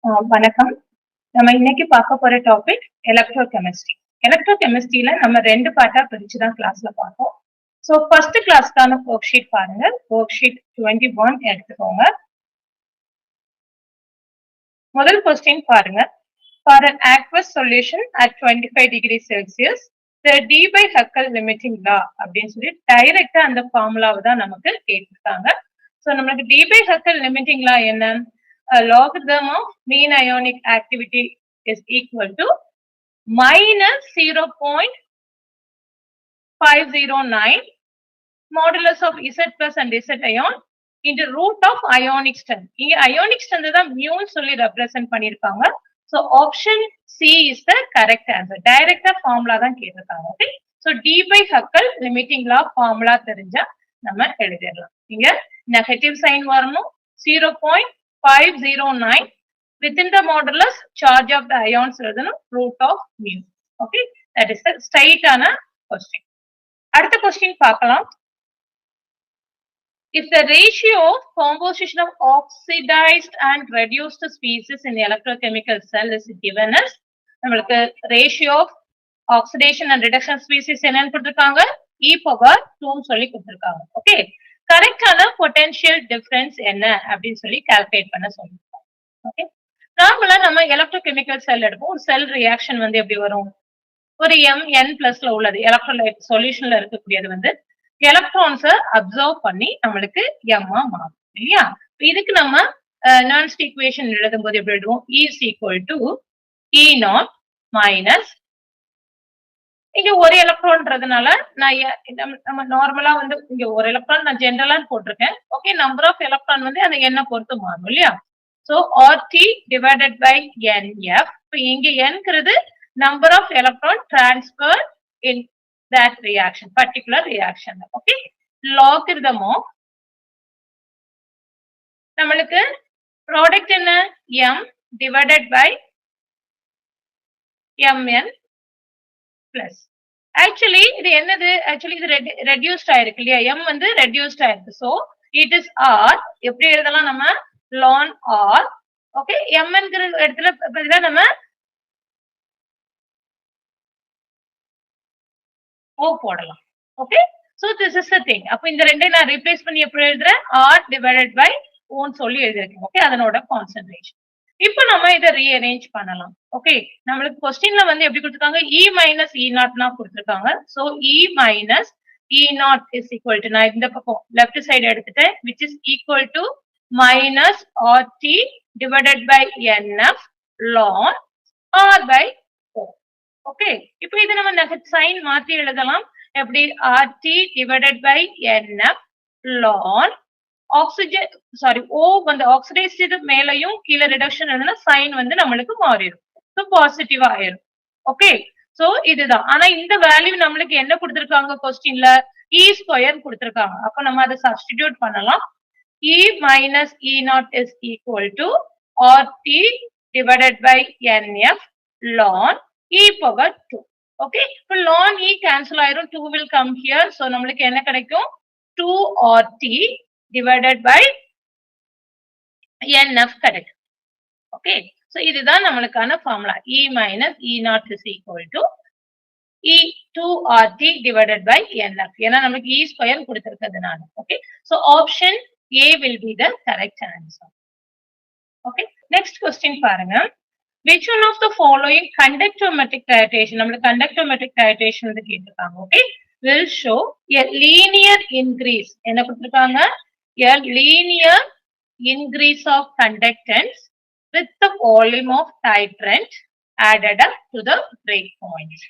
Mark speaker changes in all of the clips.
Speaker 1: வணக்கம். நம்ம இன்னைக்கு பார்க்க போற டாபிக் எலக்ட்ரோகெமிஸ்ட்ரி. எலக்ட்ரோகெமிஸ்ட்ரியில நம்ம 2 பார்ட்டா பிரிச்சு தான் கிளாஸ்ல பார்த்தோம். ஸோ ஃபர்ஸ்ட் கிளாஸ்க்கான ஒர்க் ஷீட் பாருங்க. ஒர்க் ஷீட் 21 எடுத்துக்கோங்க. முதல் கொஸ்டின் பாருங்க. For an aqueous solution at 25 degrees Celsius, the d by Huckel limiting law அப்படின்னு சொல்லி டைரக்டா அந்த ஃபார்முலாவை தான் நமக்கு கேட்டிருக்காங்க. ஸோ நமக்கு d by Huckel limiting law என்ன? A logarithm of mean ionic activity is equal to minus 0.509 modulus of Z plus and Z ion into root of ionic strength. இங்க ionic strength தான் mu சொல்லி represent பண்ணிருக்காங்க. So option C is the correct answer. டைரக்டா formula தான் கேட்டிருக்காங்க. Okay. So d by Huckel limiting law formula தெரிஞ்சா நம்ம எழுதிடலாம். இங்க நெகட்டிவ் சைன் வரணும். 0.509 within the modulus charge of the ions எழுதணும் root of mu. Okay, that is the straight ஆன question. அடுத்த question பார்க்கலாம். If the ratio of composition of oxidized and reduced species in the electrochemical cell is given as நம்மளுக்கு ratio of oxidation and reduction species என்னன்னு கொடுத்திருக்காங்க e power 2 சொல்லி கொடுத்திருக்காங்க. Okay, கரெக்டான potential difference என்ன அப்படின்னு சொல்லி கால்குலேட் பண்ண சொல்லிருக்காங்க. ஓகே, நார்மலா நம்ம எலக்ட்ரோகெமிக்கல் செல் எடுப்போம். ஒரு செல் ரியாக்ஷன் வந்து எப்படி வரும்? ஒரு mn பிளஸ்ல உள்ளது எலக்ட்ரோலைட் சொல்யூஷன்ல இருக்கக்கூடியது வந்து எலக்ட்ரான்ஸை அப்சர்வ் பண்ணி நம்மளுக்கு எம்மா மாறும் இல்லையா? இதுக்கு நம்ம நர்ன்ஸ் ஈக்குவேஷன் எழுதும் போது எப்படி எழுதுவோம்? E is equal to E0 minus இங்க ஒரு எலக்ட்ரான்றதுனால நான் நம்ம நார்மலா வந்து இங்க ஒரு எலக்ட்ரான் நான் ஜெனரலா போட்டிருக்கேன். ஓகே, நம்பர் ஆஃப் எலக்ட்ரான் வந்து அந்த என்ன பொறுத்து மாறும் இல்லையா? So RT divided by NF. இப்போ இங்க Nங்கிறது number of electron transfer in that reaction, particular reaction. Okay, logarithm of நம்மளுக்கு ப்ராடக்ட் என்ன? M divided by Mn plus. Actually இது என்னது? Actually இது reduced ஆயிருக்கு இல்லையா? M வந்து reduced ஆயிருக்கு. So it is R. எப்படி எழுதலாம் நம்ம? ln R. Okay, Mn இடத்துல பதிலா நம்ம O போடலாம். Okay, so this is the thing. அப்ப இந்த ரெண்டை நான் ரீப்ளேஸ் பண்ணி எப்படி எழுதுறேன்? R divided by O ன்னு சொல்லி எழுதிருக்கேன். ஓகே, அதனோட கான்சென்ட்ரேஷன். இப்போ நம்ம இத ரீஅரேஞ்ச் பண்ணலாம். ஓகே, நமக்கு क्वेश्चनல வந்து எப்படி கொடுத்திருக்காங்க? E minus E0 னா கொடுத்திருக்காங்க. So E minus E0 is equal to, நான் இந்த பக்கம் லெஃப்ட் சைடு எடுத்துட்டேன், which is equal to minus RT divided by NF ln R by O. Okay, இப்போ இது நம்ம சைன் மாத்தி எழுதலாம். எப்படி? RT divided by NF ln oxygen O வந்து ஆக்சிடைஸ்ட் மேலையும் கீழே ரிடக்ஷன் எழுதுனா சைன் வந்து நம்மளுக்கு மாறிடும். சோ பாசிட்டிவா ஆயிடும். ஓகே, சோ இதுதான். ஆனா இந்த வேல்யூ நம்மளுக்கு என்ன கொடுத்திருக்காங்க क्वेश्चनல? E ஸ்கொயர் கொடுத்திருக்காங்க. அப்ப நம்ம அதை சப்ஸ்டிடியூட் பண்ணலாம். E minus E0 is equal to RT divided by NF ln E power 2. Okay, இப்போ ln E cancel ஆயிரும், 2 will come here. So நம்மளுக்கு என்ன கிடைக்கும்? 2RT divided by NF கிடைக்கும். Okay, so இதுதான் நம்மளுக்கான formula. E minus E0 is equal to E2RT divided by NF. ஏன்னா நமக்கு E ஸ்கொயர் கொடுத்திருக்கிறதுனால. Okay, so option A will be the correct answer. Okay, next question பாருங்க. Which one of the following conductometric titration, நம்மளுக்கு conductometric titration வந்து கேட்டிருக்காங்க. Okay, will show a linear increase. என்ன கொடுத்திருக்காங்க? A linear increase of conductance with the volume of titrant added up to the breakpoint.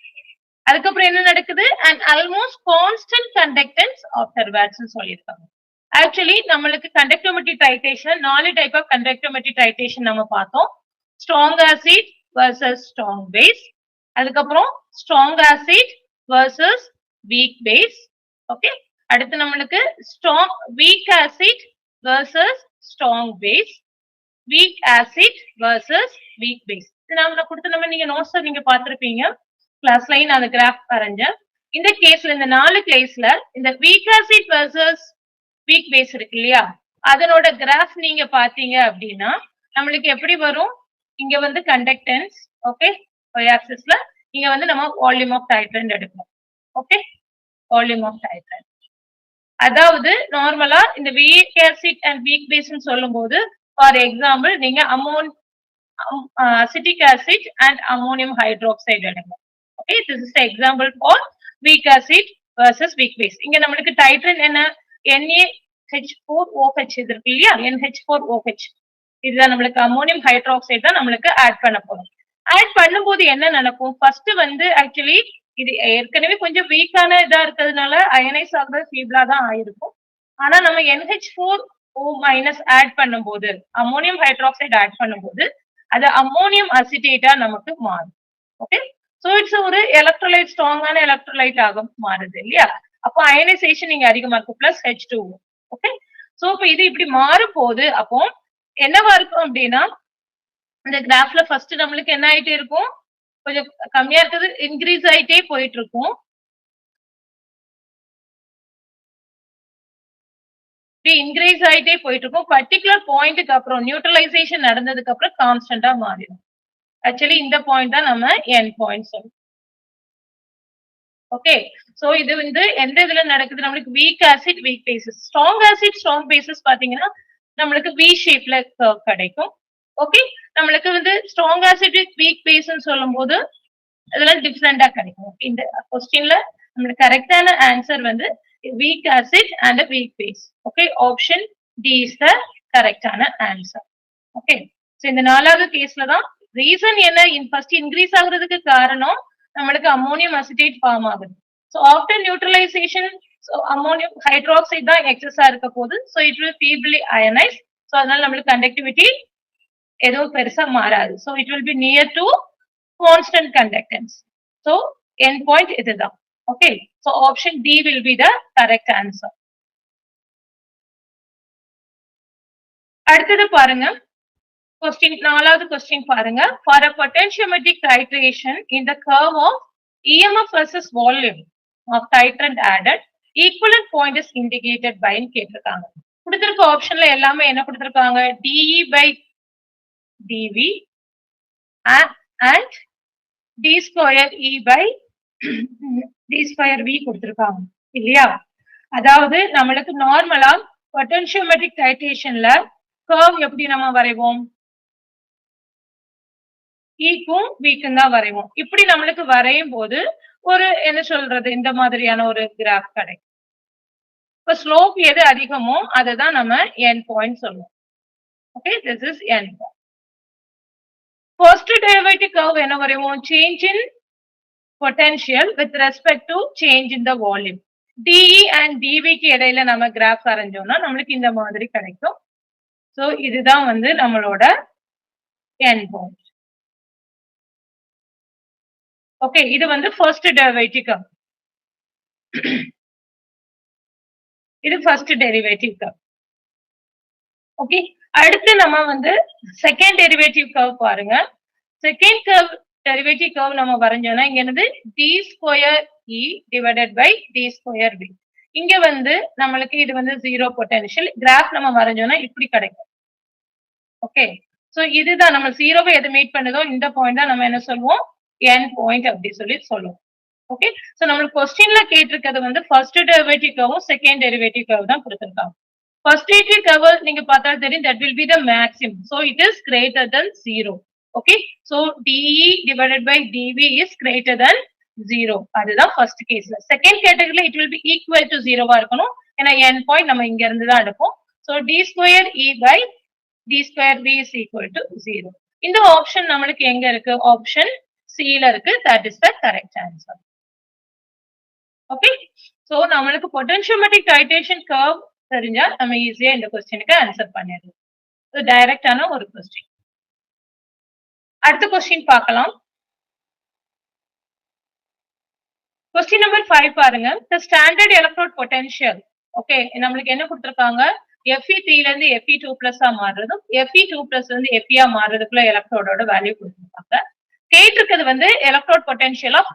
Speaker 1: அதுக்கப்புறம் என்ன நடக்குது? And almost constant conductance afterwards சொல்லியிருக்காங்க. Actually நம்மளுக்கு conductometric titration 4 type of conductometric titration நம்ம பார்த்தோம். strong acid versus strong base, அதுக்கப்புறம் strong acid versus weak base. Okay, அடுத்து நம்மளுக்கு strong weak acid versus strong base, weak acid versus weak base. இது நாம கொடுத்து நம்ம நீங்க நோட்ஸ் நீங்க பார்த்திருப்பீங்க கிளாஸ் லைன் அந்த கிராஃப் வரைஞ்ச. இந்த கேஸ்ல இந்த 4 கேஸ்ல இந்த weak acid versus weak base இருக்கு இல்லையா? அதனோட கிராஃப் நீங்க பாத்தீங்க அப்படின்னா நம்மளுக்கு எப்படி வரும்? இங்க வந்து கண்டக்டன்ஸ். ஓகே, y ஆக்சிஸ்ல இங்க வந்து நம்ம வால்யூம் ஆஃப் டைட்ரண்ட் எடுக்கணும். Okay, volume of titrant. அதாவது நார்மலா இந்த வீக் ஆசிட் அண்ட் வீக் பேஸ்ன்னு சொல்லும்போது, ஃபார் எக்ஸாம்பிள் நீங்க acetic acid and ammonium hydroxide எடுங்க. Okay, this is the example for weak acid versus weak base. இங்க நம்மளுக்கு டைட்ரண்ட் என்ன, NaH4OH இது இருக்கு இல்லையா, NH4OH. இதுதான் நம்மளுக்கு அம்மோனியம் ஹைட்ராக்சைடு தான் நம்மளுக்கு ஆட் பண்ண போறோம். ஆட் பண்ணும்போது என்ன நடக்கும், ஃபர்ஸ்ட் வந்து ஆக்சுவலி இது ஏற்கனவே கொஞ்சம் வீக்கான இதா இருக்கிறதுனால அயனைஸ் ஆகுறது ஃபீபிளா தான் ஆயிருக்கும். ஆனா நம்ம NH4O- ஆட் பண்ணும்போது, அம்மோனியம் ஹைட்ராக்சைடு ஆட் பண்ணும்போது அது அம்மோனியம் அசிட்டேட்டா நமக்கு மாறும். ஓகே, சோ இட்ஸ் ஒரு எலக்ட்ரோலைட், ஸ்ட்ராங்கான எலக்ட்ரோலைட் ஆக மாறுது இல்லையா. அப்போ அயனைசேஷன் இங்க அதிகமா இருக்கும், பிளஸ் H2O. ஓகே, சோ இப்ப இது இப்படி மாறும் போது அப்போ என்னவா இருக்கும் அப்படின்னா, இந்த கிராஃப்ல ஃபர்ஸ்ட் நம்மளுக்கு என்ன ஆயிட்டே இருக்கும், கொஞ்சம் கம்மியா இருக்குது, இன்க்ரீஸ் ஆயிட்டே போயிட்டு இருக்கும். இன்க்ரீஸ் ஆயிட்டே போயிட்டு இருக்கும். பர்டிகுலர் பாயிண்ட்டுக்கு அப்புறம் நியூட்ரலைசேஷன் நடந்ததுக்கு அப்புறம் கான்ஸ்டன்டா மாறிடும். ஆக்சுவலி இந்த பாயிண்ட் தான் நம்ம என் பாயிண்ட் சொல்லுவோம். ஓகே, சோ இது வந்து எந்த இதுல நடக்குது, நம்மளுக்கு weak acid weak bases, strong acid strong bases பாத்தீங்கன்னா நம்மளுக்கு வி ஷேப்ல கிடைக்கும். ஓகே, நம்மளுக்கு வந்து ஸ்ட்ராங் ஆசிட் வீக் பேஸ்ன்னு சொல்லும் போது அதெல்லாம் டிஃபரெண்டா கிடைக்கும். இந்த கொஸ்டின்ல நம்மளுக்கு கரெக்டான ஆன்சர் வந்து weak acid and weak base. Okay, option D is the கரெக்டான ஆன்சர். ஓகே, சோ இந்த நாலாவது கேஸ்ல தான் ரீசன் என்ன, ஃபர்ஸ்ட் இன்க்ரீஸ் ஆகுறதுக்கு காரணம் நம்மளுக்கு அம்மோனியம் அசிட்டேட் ஃபார்ம் ஆகுது. So after neutralisation ammonium hydroxide தான் எக்ஸஸா இருக்க போகுது. So it will feebly ionise. So அதனால நம்மளுக்கு கண்டக்டிவிட்டி எதுவும் பெருசா மாறாது. So it will be near to constant conductance. So end point இதுதான். Okay, so option D will be the correct answer. அடுத்தது பாருங்க, கொஸ்டின் நாலாவது கொஸ்டின் பாருங்க. For a potentiometric titration in the curve of EMF versus volume of titrant added, equivalent point is indicated by ன்னு கேட்டிருக்காங்க. கொடுத்திருக்க ஆப்ஷன்ல எல்லாமே என்ன கொடுத்திருக்காங்க, DE by DV and D square E by D square V கொடுத்திருக்காங்க இல்லையா. அதாவது நம்மளுக்கு நார்மலா பொட்டென்ஷியோமெட்ரிக் டைட்ரேஷன்ல கர்வ் எப்படி நம்ம வரைவோம், ஈக்கும் வீக்கும் தான் வரைவோம். இப்படி நம்மளுக்கு வரையும் போது ஒரு என்ன சொல்றது, இந்த மாதிரியான ஒரு கிராஃப் கிடைக்கும். இப்ப ஸ்லோப் எது அதிகமோ அதுதான் நம்ம எண்ட் பாயிண்ட் சொல்லுவோம். Okay, this is end point. First derivative curve என்ன வரைவோம், change in potential with respect to change in the volume. DE and டிவிக்கு இடையில நம்ம கிராஃப் வரைஞ்சோம்னா நம்மளுக்கு இந்த மாதிரி கிடைக்கும். சோ இதுதான் வந்து நம்மளோட எண்ட் பாயிண்ட். ஓகே, இது வந்து ஃபர்ஸ்ட் டெரிவேட்டிவ் கர்வ். இது ஃபர்ஸ்ட் டெரிவேட்டிவ் கர்வ். ஓகே, அடுத்து நம்ம வந்து செகண்ட் டெரிவேட்டிவ் கர்வ் பாருங்க. செகண்ட் கர்வ் டெரிவேட்டிவ் கர்வ் நம்ம வரைஞ்சோம்னா இங்க என்னது, D square E divided by D square P. இங்க வந்து நம்மளுக்கு இது வந்து ஜீரோ பொட்டன்ஷியல். கிராஃப் நம்ம வரைஞ்சோம்னா இப்படி கிடைக்கும். ஓகே, சோ இதுதான் நம்ம ஜீரோவை எது மீட் பண்ணுதோ இந்த பாயிண்ட் தான் நம்ம என்ன சொல்லுவோம், எண்ட் பாயிண்ட் அப்படி சொல்லி சொல்லுவோம். ஓகே, சோ நம்மளுக்கு கொஸ்டின்ல கேட்டிருக்கிறது வந்து ஃபர்ஸ்ட் டெரிவேட்டிவ் கர்வும் செகண்ட் டெரிவேட்டிவ் கர்வ் தான் கொடுத்திருக்காங்க. ஃபர்ஸ்ட் டெரிவேட்டிவ் கர்வ் நீங்க பார்த்தா தெரியும், that will be the maximum, so it is greater than 0. okay, so DE divided by DV is greater than 0. அதுதான் ஃபர்ஸ்ட் கேஸ்ல. செகண்ட் கேட்டகரியில it will be equal to 0 வா இருக்கணும். ஏன்னா end point நம்ம இங்க இருந்து தான் எடுப்போம். so D square E by D square V is equal to 0. இந்த ஆப்ஷன் நம்மளுக்கு எங்க இருக்கு, ஆப்ஷன் C ல இருக்கு. that is the correct answer. Okay, so நம்மளுக்கு பொட்டன்ஷியோமெட்ரிக் டைட்ரேஷன் கர்வ் தெரிஞ்சா நம்ம ஈஸியா இந்த क्वेश्चनக்கு ஆன்சர் பண்ணிடலாம். இது டைரக்டான ஒரு क्वेश्चन. அடுத்த क्वेश्चन பார்க்கலாம். क्वेश्चन நம்பர் 5 பாருங்க. the standard electrode potential. Okay, நம்மளுக்கு என்ன கொடுத்திருக்காங்க, Fe3 ல இருந்து Fe2+ ஆ மாறுறதும் Fe2+ இருந்து Fe ஆ மாறுறதுக்குள்ள எலக்ட்ரோடோட வேல்யூ கொடுத்திருக்காங்க. கேட்டிருக்கிறது வந்து electrode potential of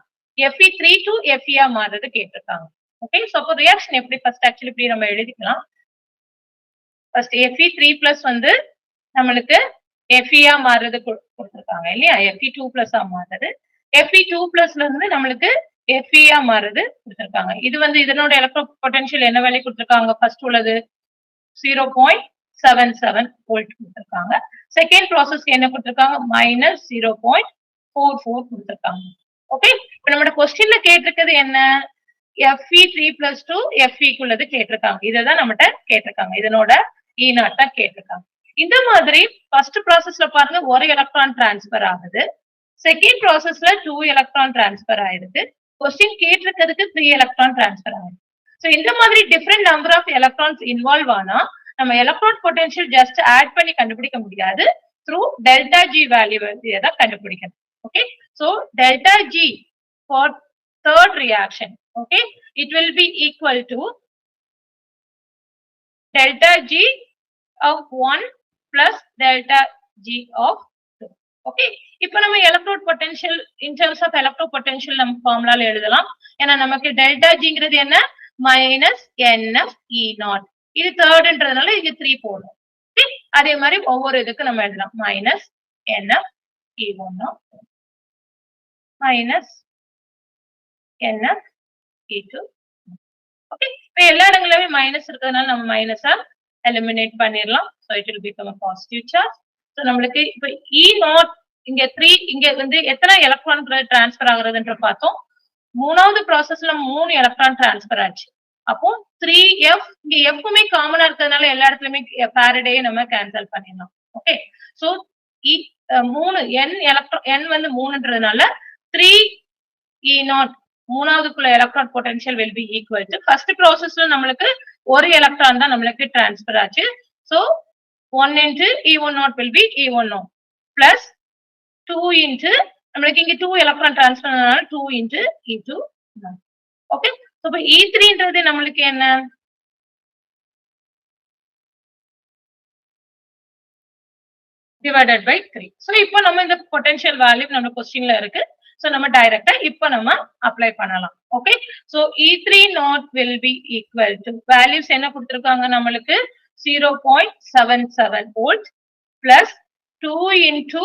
Speaker 1: Fe3 to Fe ஆ மாறுறது கேட்டிருக்காங்க. ஓகே, சோ அப்போ ரியாக்ஷன் எப்படி, ஃபர்ஸ்ட் ஆக்சுவலி இப்படி நம்ம எழுதிக்கலாம். ஃபர்ஸ்ட் Fe3+ வந்து நம்மளுக்கு Fe மாறுறது கொடுத்திருக்காங்க இல்லையா, Fe2+ மாறுறது. Fe2+ல இருந்து நம்மளுக்கு Fe மாறுறது கொடுத்திருக்காங்க. இது இதனோட எலக்ட்ரோ பொட்டன்ஷியல் என்ன வேல்யூ கொடுத்திருக்காங்க, ஃபர்ஸ்ட் உள்ளது 0.77 வோல்ட் கொடுத்திருக்காங்க. செகண்ட் ப்ராசஸ்க்கு என்ன கொடுத்திருக்காங்க, -0.44 கொடுத்திருக்காங்க. ஓகே, இப்ப நம்ம क्वेश्चनல கேட்டிருக்கிறது என்ன, Fe3+2 Fe கேட்டிருக்காங்க. இததான் நம்மகிட்ட கேட்டிருக்காங்க. இதனோட E0 தான் கேட்டிருக்காங்க. இந்த மாதிரி ஃபர்ஸ்ட் ப்ராசஸ்ல பாருங்க ஒரு எலக்ட்ரான் டிரான்ஸ்பர் ஆகுது, செகண்ட் ப்ராசஸ்ல 2 எலக்ட்ரான் டிரான்ஸ்பர் ஆயிருக்கு, क्वेश्चन கேட்டிருக்கிறதுக்கு 3 எலக்ட்ரான் டிரான்ஸ்பர் ஆயிருக்கு. சோ இந்த மாதிரி different number of electrons involve ஆனா நம்ம எலக்ட்ரான் பொட்டன்ஷியல் ஜஸ்ட் ஆட் பண்ணி கண்டுபிடிக்க முடியாது, த்ரூ டெல்டா ஜி வேல்யூ தான் கண்டுபிடிக்கணும். Okay, so delta G for third reaction, okay, it will be equal to delta G of 1 plus delta G of 2. Okay, இப்போ நம்ம electrode potential in terms of electrode potential நம்ம ஃபார்முலால எழுதலாம். ஏன்னா நமக்கு delta Gங்கிறது என்ன, minus NF E0. இது தேர்ட்ன்றதுனால இது 3 போடணும். அதே மாதிரி ஒவ்வொரு இதுக்கு நம்ம எழுதலாம், minus NF E1 minus NF E2. Okay, இப்போ எல்லா இடங்களிலுமே மைனஸ் இருக்கிறதுனால நம்ம மைனஸா எலிமினேட் பண்ணிடலாம். So it will become a positive charge. So நம்மளுக்கு இப்போ E0 இங்க 3, இங்க எத்தனை எலக்ட்ரான் டிரான்ஸ்பர் ஆகுறதுன்ற பார்த்தோம். மூணாவது ப்ராசஸ்ல 3 எலக்ட்ரான் டிரான்ஸ்பர் ஆச்சு. அப்போ 3F, இங்க Fமே காமனா இருக்கிறதுனால எல்லா இடத்துலயுமே ஃபாரடே நம்ம கேன்சல் பண்ணிடலாம். Okay, so 3 N electron, N 3ன்றதுனால 3E0 மூணாவதுக்குள்ள electron potential will be equal to first ப்ராசஸ்ல நம்மளுக்கு ஒரு எலக்ட்ரான் தான் நம்மளுக்கு டிரான்ஸ்பர் ஆச்சு. So 1 into E10 will be E10 plus 2 into நம்மளுக்கு இங்க 2 எலக்ட்ரான் டிரான்ஸ்பர் ஆனால 2 into E2. ஓகே, சோ இப்போ E3ன்றது நம்மளுக்கு என்ன, divided by 3. சோ இப்போ நம்ம இந்த பொட்டன்ஷியல் வேல்யூ நம்ம क्वेश्चनல இருக்கு. சோ நம்ம டைரக்டா இப்போ நம்ம அப்ளை பண்ணலாம். Okay, so E30 will be equal to values என்ன கொடுத்திருக்காங்க நம்மளுக்கு 0.77 volt plus 2 into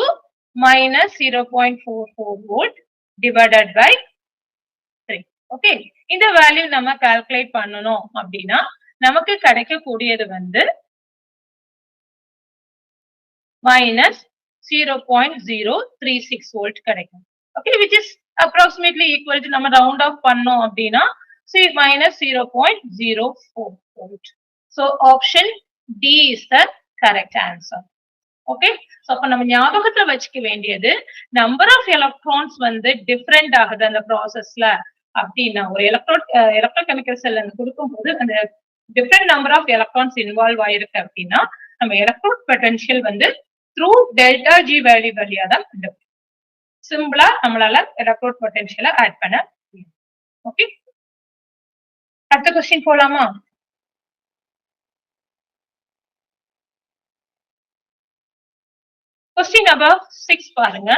Speaker 1: minus 0.44 volt divided by 3. Okay, இந்த வேல்யூ நம்ம கால்குலேட் பண்ணனும் அப்படினா நமக்கு கிடைக்கக்கூடியது minus 0.036 volt கிடைக்கும். Okay, which is approximately equal to நம்ம round off பண்ணோம் அப்படினா minus 0.04 volt. So option D is the correct answer. Okay, so அப்ப நம்ம ஞாபகத்துல வச்சுக்க வேண்டியது number of electrons டிஃபரெண்ட் ஆகுது அந்த ப்ராசஸ்ல அப்படின்னா, ஒரு எலக்ட்ரோகெமிக்கல் செல் கொடுக்கும்போது அந்த different number of electrons involve ஆயிருக்கு அப்படின்னா நம்ம electrode potential through delta G value வழியா தான் கண்டுபிடிக்கும். சிம்பிளா நம்மளால எலக்ட்ரோட் பொட்டன்ஷியலை ஆட் பண்ண முடியும். ஓகே, அடுத்த क्वेश्चन போலாமா? क्वेश्चन நம்பர் 6 பாருங்க.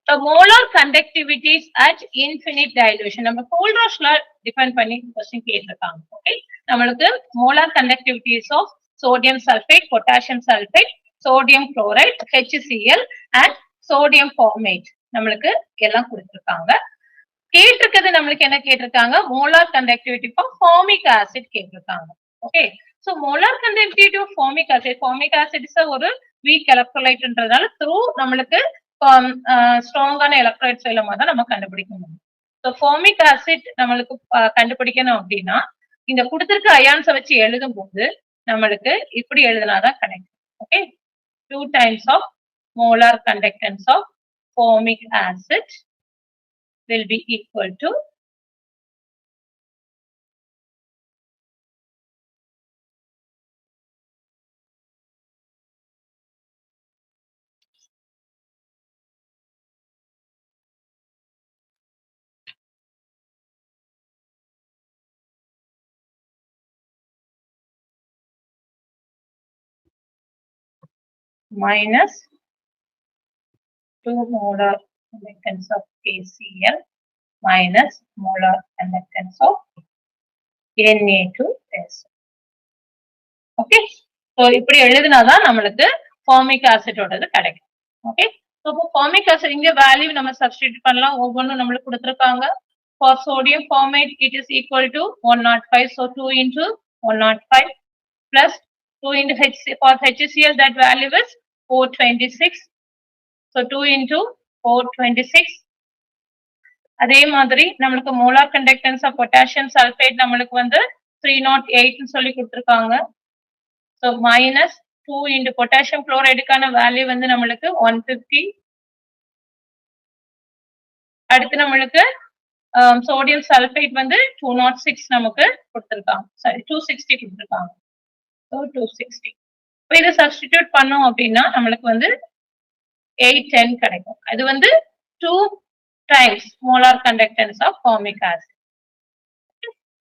Speaker 1: The molar conductivities at infinite dilution. நம்ம கோல்ராஷ்ல டிஃபைன் பண்ணி क्वेश्चन கேட்டிருக்காங்க. ஓகே, நம்மளுக்கு molar conductivities of sodium sulfate, potassium sulfate, sodium chloride, HCl and sodium formate நம்மளுக்கு எல்லாம் கொடுத்திருக்காங்க. கேட்டிருக்கிறது நம்மளுக்கு என்ன கேட்டிருக்காங்க, molar conductivity for formic acid கேட்டிருக்காங்க. Okay, so molar conductivity of formic acid is ஒரு weak electrolyteன்றதால த்ரூ நம்மளுக்கு ஸ்ட்ராங்கான எலக்ட்ரோலைட்ஸ் மூலமா தான் நம்ம கண்டுபிடிக்க முடியும். சோ ஃபார்மிக் ஆசிட் நம்மளுக்கு கண்டுபிடிக்கணும் அப்படின்னா இந்த கொடுத்திருக்க அயான்ஸை வச்சு எழுதும் போது நம்மளுக்கு இப்படி எழுதினாதான் கிடைக்கும். Okay, 2 times of molar conductance of formic acid will be equal to minus 2 molar conductance of KCl minus molar conductance of Na2S. Okay, so இப்படி எழுதினாதான் நம்மளுக்கு ஃபார்மிக் ஆசிடோடது கிடைக்கும். ஓகே, அப்போ ஃபார்மிக் ஆசிட் இங்க வேல்யூ நம்ம சப்ஸ்டிட்யூட் பண்ணலாம். ஒவ்வொன்றும் நம்மளுக்கு கொடுத்துருக்காங்க. For sodium formate, it is equal to 105. So 2 into 105 plus 2 into for HCl, that value is 426. So 2 into 426. அதே மாதிரி நம்மளுக்கு molar conductance of potassium sulphate நம்மளுக்கு வந்து 308 சொல்லி கொடுத்துருக்காங்க. ஸோ மைனஸ் 2 into பொட்டாசியம் குளோரைடுக்கான வேல்யூ வந்து நம்மளுக்கு 150. அடுத்து நம்மளுக்கு சோடியம் சல்பேட் வந்து 206 நமக்கு கொடுத்துருக்காங்க. சாரி 260 கொடுத்துருக்காங்க. ஸோ 260. இப்போ இதை சப்ஸ்டிடியூட் பண்ணோம் அப்படின்னா நம்மளுக்கு வந்து 810 கிடைக்கும். அது வந்து 2 times molar conductance of formic acid.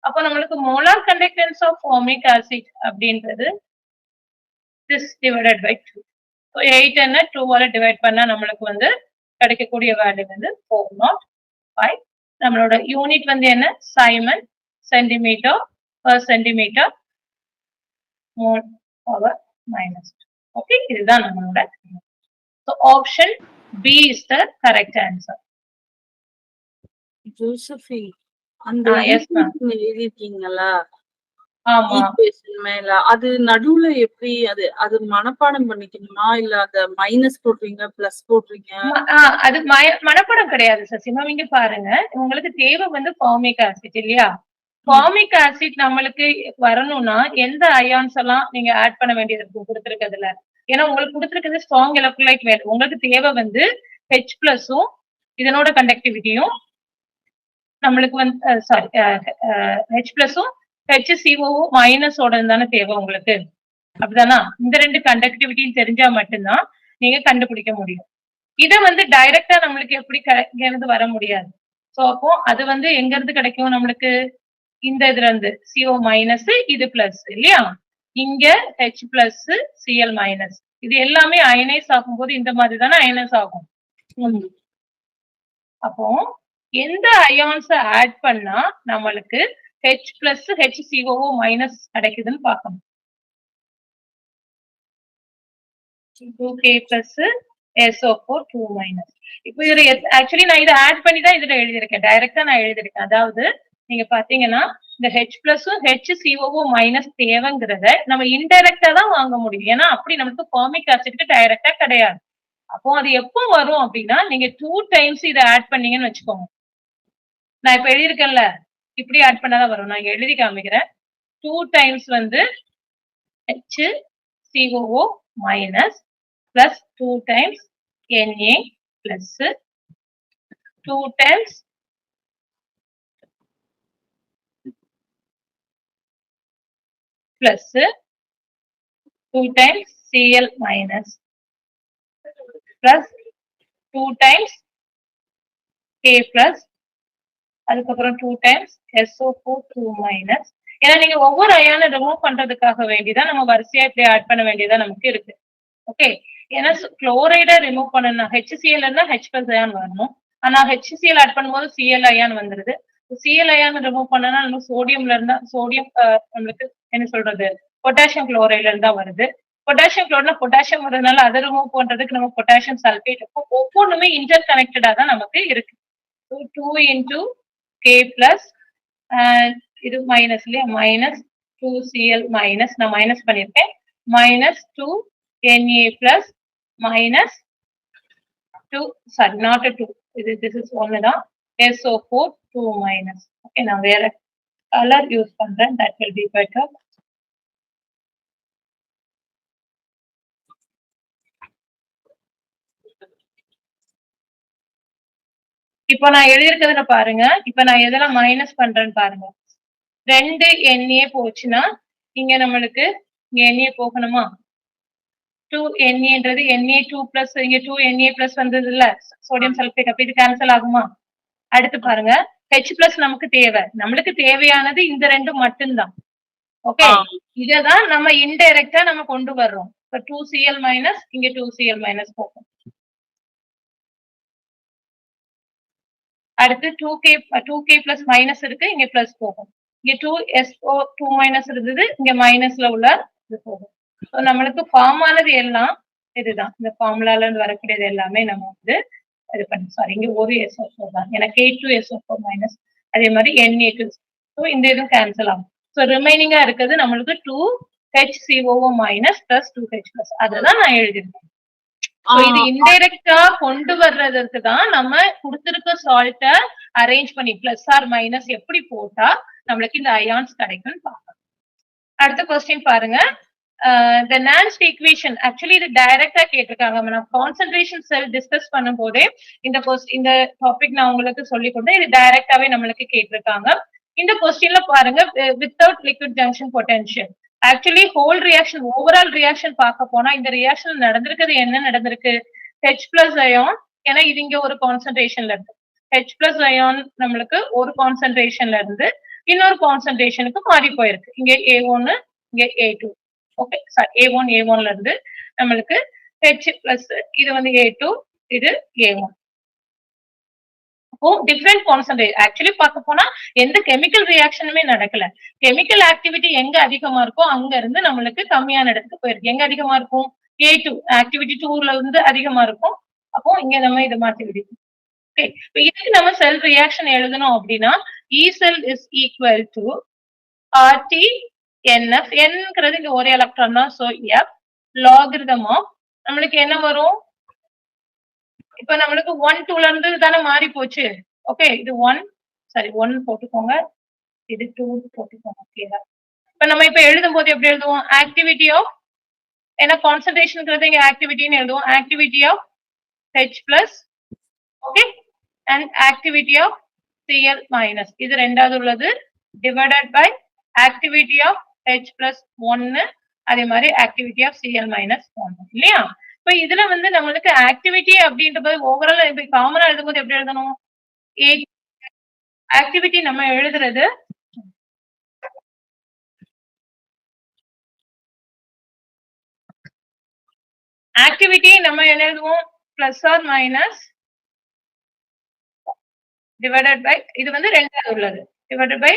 Speaker 1: அப்போ நம்மளுக்கு molar conductance of formic acid அப்படின்றது this divided by 2. So 8 2 ஆல டிவைட் பண்ணா நம்மளுக்கு வந்து கிடைக்கக்கூடிய வேல்யூ வந்து 405. நம்மளோட யூனிட் வந்து என்ன? Simon centimetre per centimetre mole power minus. Okay, இதுதான் நம்மளோட. So option B is the correct answer.
Speaker 2: ஜோசபி, அந்த எழுதிருக்கீங்களா?
Speaker 1: ஆமா,
Speaker 2: ஈக்குவேஷன் மேல அது நடுவுல எப்படி அது மனப்பாடம் பண்ணிக்கணுமா, இல்ல அத மைனஸ் போடுறீங்க பிளஸ் போடுறீங்க?
Speaker 1: அது மனப்பாடம் கிடையாது சசிமா. இங்க பாருங்க, உங்களுக்கு தேவை வந்து ஃபார்மிக் ஆசிட் இல்லையா? ஃபார்மிக் ஆசிட் நம்மளுக்கு வரணும்னா எந்த அயான்ஸ் எல்லாம் நீங்க ஆட் பண்ண வேண்டியது இருக்கும் கொடுத்துருக்கிறதுல? ஏன்னா உங்களுக்கு கொடுத்துருக்கிறது ஸ்ட்ராங் எலக்ட்ரோலைட் வேணும். உங்களுக்கு தேவை வந்து H பிளஸும் இதனோட கண்டக்டிவிட்டியும் நம்மளுக்கு வந்து சாரி H பிளஸும் HCO மைனஸோட தானே தேவை உங்களுக்கு, அப்படிதானா? இந்த ரெண்டு கண்டக்டிவிட்டியும் தெரிஞ்சா மட்டும்தான் நீங்க கண்டுபிடிக்க முடியும். இதை வந்து டைரக்டா நம்மளுக்கு எப்படி இங்க இருந்து வர முடியாது. சோ அப்போ அது வந்து எங்க இருந்து கிடைக்கும் நம்மளுக்கு? இந்த இதுல இருந்து CO மைனஸ் இது பிளஸ் இல்லையா? இங்க H பிளஸ் Cl மைனஸ். இது எல்லாமே அயனைஸ் ஆகும்போது இந்த மாதிரி தானே அயனைஸ் ஆகும். அப்போ எந்த அயான்ஸ ஆட் பண்ணா நம்மளுக்கு H பிளஸ் HCO மைனஸ் கிடைக்குதுன்னு பார்க்கணும். 2K plus SO4 2 minus. இப்போ இது ஆக்சுவலி நான் இதை ஆட் பண்ணி தான் இதுல எழுதியிருக்கேன். டைரக்டா நான் எழுதியிருக்கேன். அதாவது நீங்க பாத்தீங்கன்னா இந்த H பிளஸும் HCO மைனஸ் தேவைங்கிறத நம்ம இன்டைரக்டா தான் வாங்க முடியும். ஏன்னா அப்படி நமக்கு ஃபார்மிக் ஆசிட்க்கு டைரக்டா கிடையாது. அப்போ அது எப்போ வரும் அப்படின்னா நீங்க 2 times இதை ஆட் பண்ணீங்கன்னு வச்சுக்கோங்க. நான் இப்ப எழுதியிருக்கேன்ல, இப்படி ஆட் பண்ணாதான் வரும். நான் எழுதி காமிக்கிறேன். 2 times வந்து HCO minus plus 2 times Na plus 2 times plus 2 times Cl minus plus 2 times K plus அதுக்கப்புறம் 2 times SO4 2 minus. ஏன்னா நீங்க ஒவ்வொரு அயானை ரிமூவ் பண்றதுக்காக வேண்டிதான் நம்ம வரிசையா இப்படி ஆட் பண்ண வேண்டியதா நமக்கு இருக்கு. ஓகே, ஏன்னா குளோரைடை ரிமூவ் பண்ணனா HCl இருந்தா H பிளஸ் அயான் வரணும். ஆனா HCl ஆட் பண்ணும்போது Cl அயான் வந்துருது. Cl அயான் ரிமூவ் பண்ணனா நம்ம சோடியம்ல இருந்தா சோடியம் நம்மளுக்கு என்ன சொல்றது பொட்டாசியம் குளோரைட்ல இருந்தா வருது. பொட்டாசியம் குளோரைட்ல பொட்டாசியம் வரதுனால அதை ரிமூவ் பண்றதுக்கு நம்ம பொட்டாசியம் சல்பேட் ஒவ்வொன்றுமே இன்டர் கனெக்டடா தான் நமக்கு இருக்கு. 2 into K plus இது மைனஸ் இல்லையா? மைனஸ் 2Cl மைனஸ் நான் மைனஸ் பண்ணிருக்கேன். Minus 2 Na plus minus 2 sorry not a 2 this is ஒன்னு தான் SO4 2 minus. ஓகே, நான் வேற கலர் யூஸ் பண்றேன். that will be better. இப்போ நான் எழுதியிருக்கிறதுல பாருங்க. இப்ப நான் எதெல்லாம் மைனஸ் பண்றேன்னு பாருங்க. 2 Na போச்சுன்னா இங்க நம்மளுக்கு இங்க Na போகணுமா? 2 Na-ன்றது Na2 plus இங்க 2 Na plus வந்தது இல்ல சோடியம் சல்பேட். அப்ப இது கேன்சல் ஆகுமா? அடுத்து பாருங்க, H plus நமக்கு தேவை. நம்மளுக்கு தேவையானது இந்த ரெண்டு மட்டும்தான். ஓகே, இததான் நம்ம இன்டைரக்டா நம்ம கொண்டு வர்றோம். 2Cl மைனஸ் இங்க 2Cl மைனஸ் போகும். அடுத்து 2K plus மைனஸ் இருக்கு, இங்க பிளஸ் போகும். இங்க 2SO2 மைனஸ் இருந்தது, இங்க மைனஸ்ல உள்ள இது போகும். நம்மளுக்கு ஃபார்ம் ஆனது எல்லாம் இதுதான் இந்த ஃபார்முலால இருந்து வரக்கூடியது எல்லாமே நம்ம வந்து இது பண்ணி சாரி இங்க ஒரு SO4 தான் ஏன்னா K2SO4 மைனஸ் அதே மாதிரி Na2 ஸோ இந்த இதுவும் கேன்சல் ஆகும் ஸோ ரிமைனிங்கா இருக்கிறது நம்மளுக்கு 2HCOO minus plus 2H plus அதுதான் நான் எழுதிருக்கேன் இது இன்டைரக்டா கொண்டு வர்றதுக்கு தான் நம்ம கொடுத்திருக்க சால்ட்ட அரேஞ்ச் பண்ணி பிளஸ் ஆர் மைனஸ் எப்படி போட்டா நம்மளுக்கு இந்த அயான்ஸ் கிடைக்கும்னு பார்க்கலாம். அடுத்த கொஸ்டின் பாருங்க. the Nernst equation ஆக்சுவலி இது டைரக்டா கேட்டிருக்காங்க. நம்ம கான்சென்ட்ரேஷன் செல் டிஸ்கஸ் பண்ணும் போதே இந்த டாபிக் நான் உங்களுக்கு சொல்லி கொடுத்தேன். இது டைரக்டாவே நம்மளுக்கு கேட்டிருக்காங்க. இந்த கொஸ்டின்ல பாருங்க without liquid junction potential actually whole reaction overall reaction பார்க்க போனா இந்த ரியாக்ஷன் நடந்திருக்கிறது என்ன நடந்திருக்கு H பிளஸ் அயான் ஏன்னா இது இங்க ஒரு கான்சென்ட்ரேஷன்ல இருக்கு H பிளஸ் அயான் நம்மளுக்கு ஒரு கான்சென்ட்ரேஷன்ல இருந்து இன்னொரு கான்சென்ட்ரேஷனுக்கு மாறி போயிருக்கு இங்க A1 இங்க A2 ஓகே சாரி A1ல இருந்து நம்மளுக்கு H பிளஸ் இது வந்து A2 இது A1 டிஃபரெண்ட் கான்சென்ட்ரேஷன் ஆக்சுவலி பார்க்க போனா எந்த கெமிக்கல் ரியாக்ஷனுமே நடக்கல கெமிக்கல் ஆக்டிவிட்டி எங்க அதிகமா இருக்கோ அங்க இருந்து நம்மளுக்கு கம்மியான இடத்துக்கு போயிருக்கு எங்க அதிகமா இருக்கும் A2 ஆக்டிவிட்டி 2ல இருந்து அதிகமா இருக்கும் அப்போ இங்க நம்ம இதை மாத்தி விடுவோம் ஓகே இப்போ இதுக்கு நம்ம செல் ரியாக்ஷன் எழுதணும் அப்படின்னா E sell is equal to RT NF Nங்கிறது இங்க ஒரே எலக்ட்ரான் தான் சோ F லாகிரிதம் ஆஃப் நம்மளுக்கு என்ன வரும் இப்ப நம்மளுக்கு 1 2ல இருந்து தானே மாறி போச்சு ஓகே இது 1 போட்டுக்கோங்க இது 2 போட்டுக்கோங்க கிளியரா இப்ப நம்ம இப்ப எழுதும் போது எப்படி எழுதுவோம் ஆக்டிவிட்டி ஆஃப் ஏன்னா கான்சென்ட்ரேஷன்ங்கிறது இங்க ஆக்டிவிட்டின்னு எழுதுவோம் activity of H plus okay and activity of Cl minus இது ரெண்டாவது உள்ளது divided by activity of H plus 1 அதே மாதிரி ஆக்டிவிட்டி ஆஃப் Cl மைனஸ் 1 இல்லையா இப்ப இதுல வந்து நம்மளுக்கு ஆக்டிவிட்டி அப்படின்றது ஓவரால் இப்ப காமனா எழுதும்போது எப்படி எழுதணும் ஆக்டிவிட்டி நம்ம எழுதுறது ஆக்டிவிட்டி நம்ம எழுதுவோம் plus R minus divided by இது வந்து ரெண்டாவது உள்ளது divided by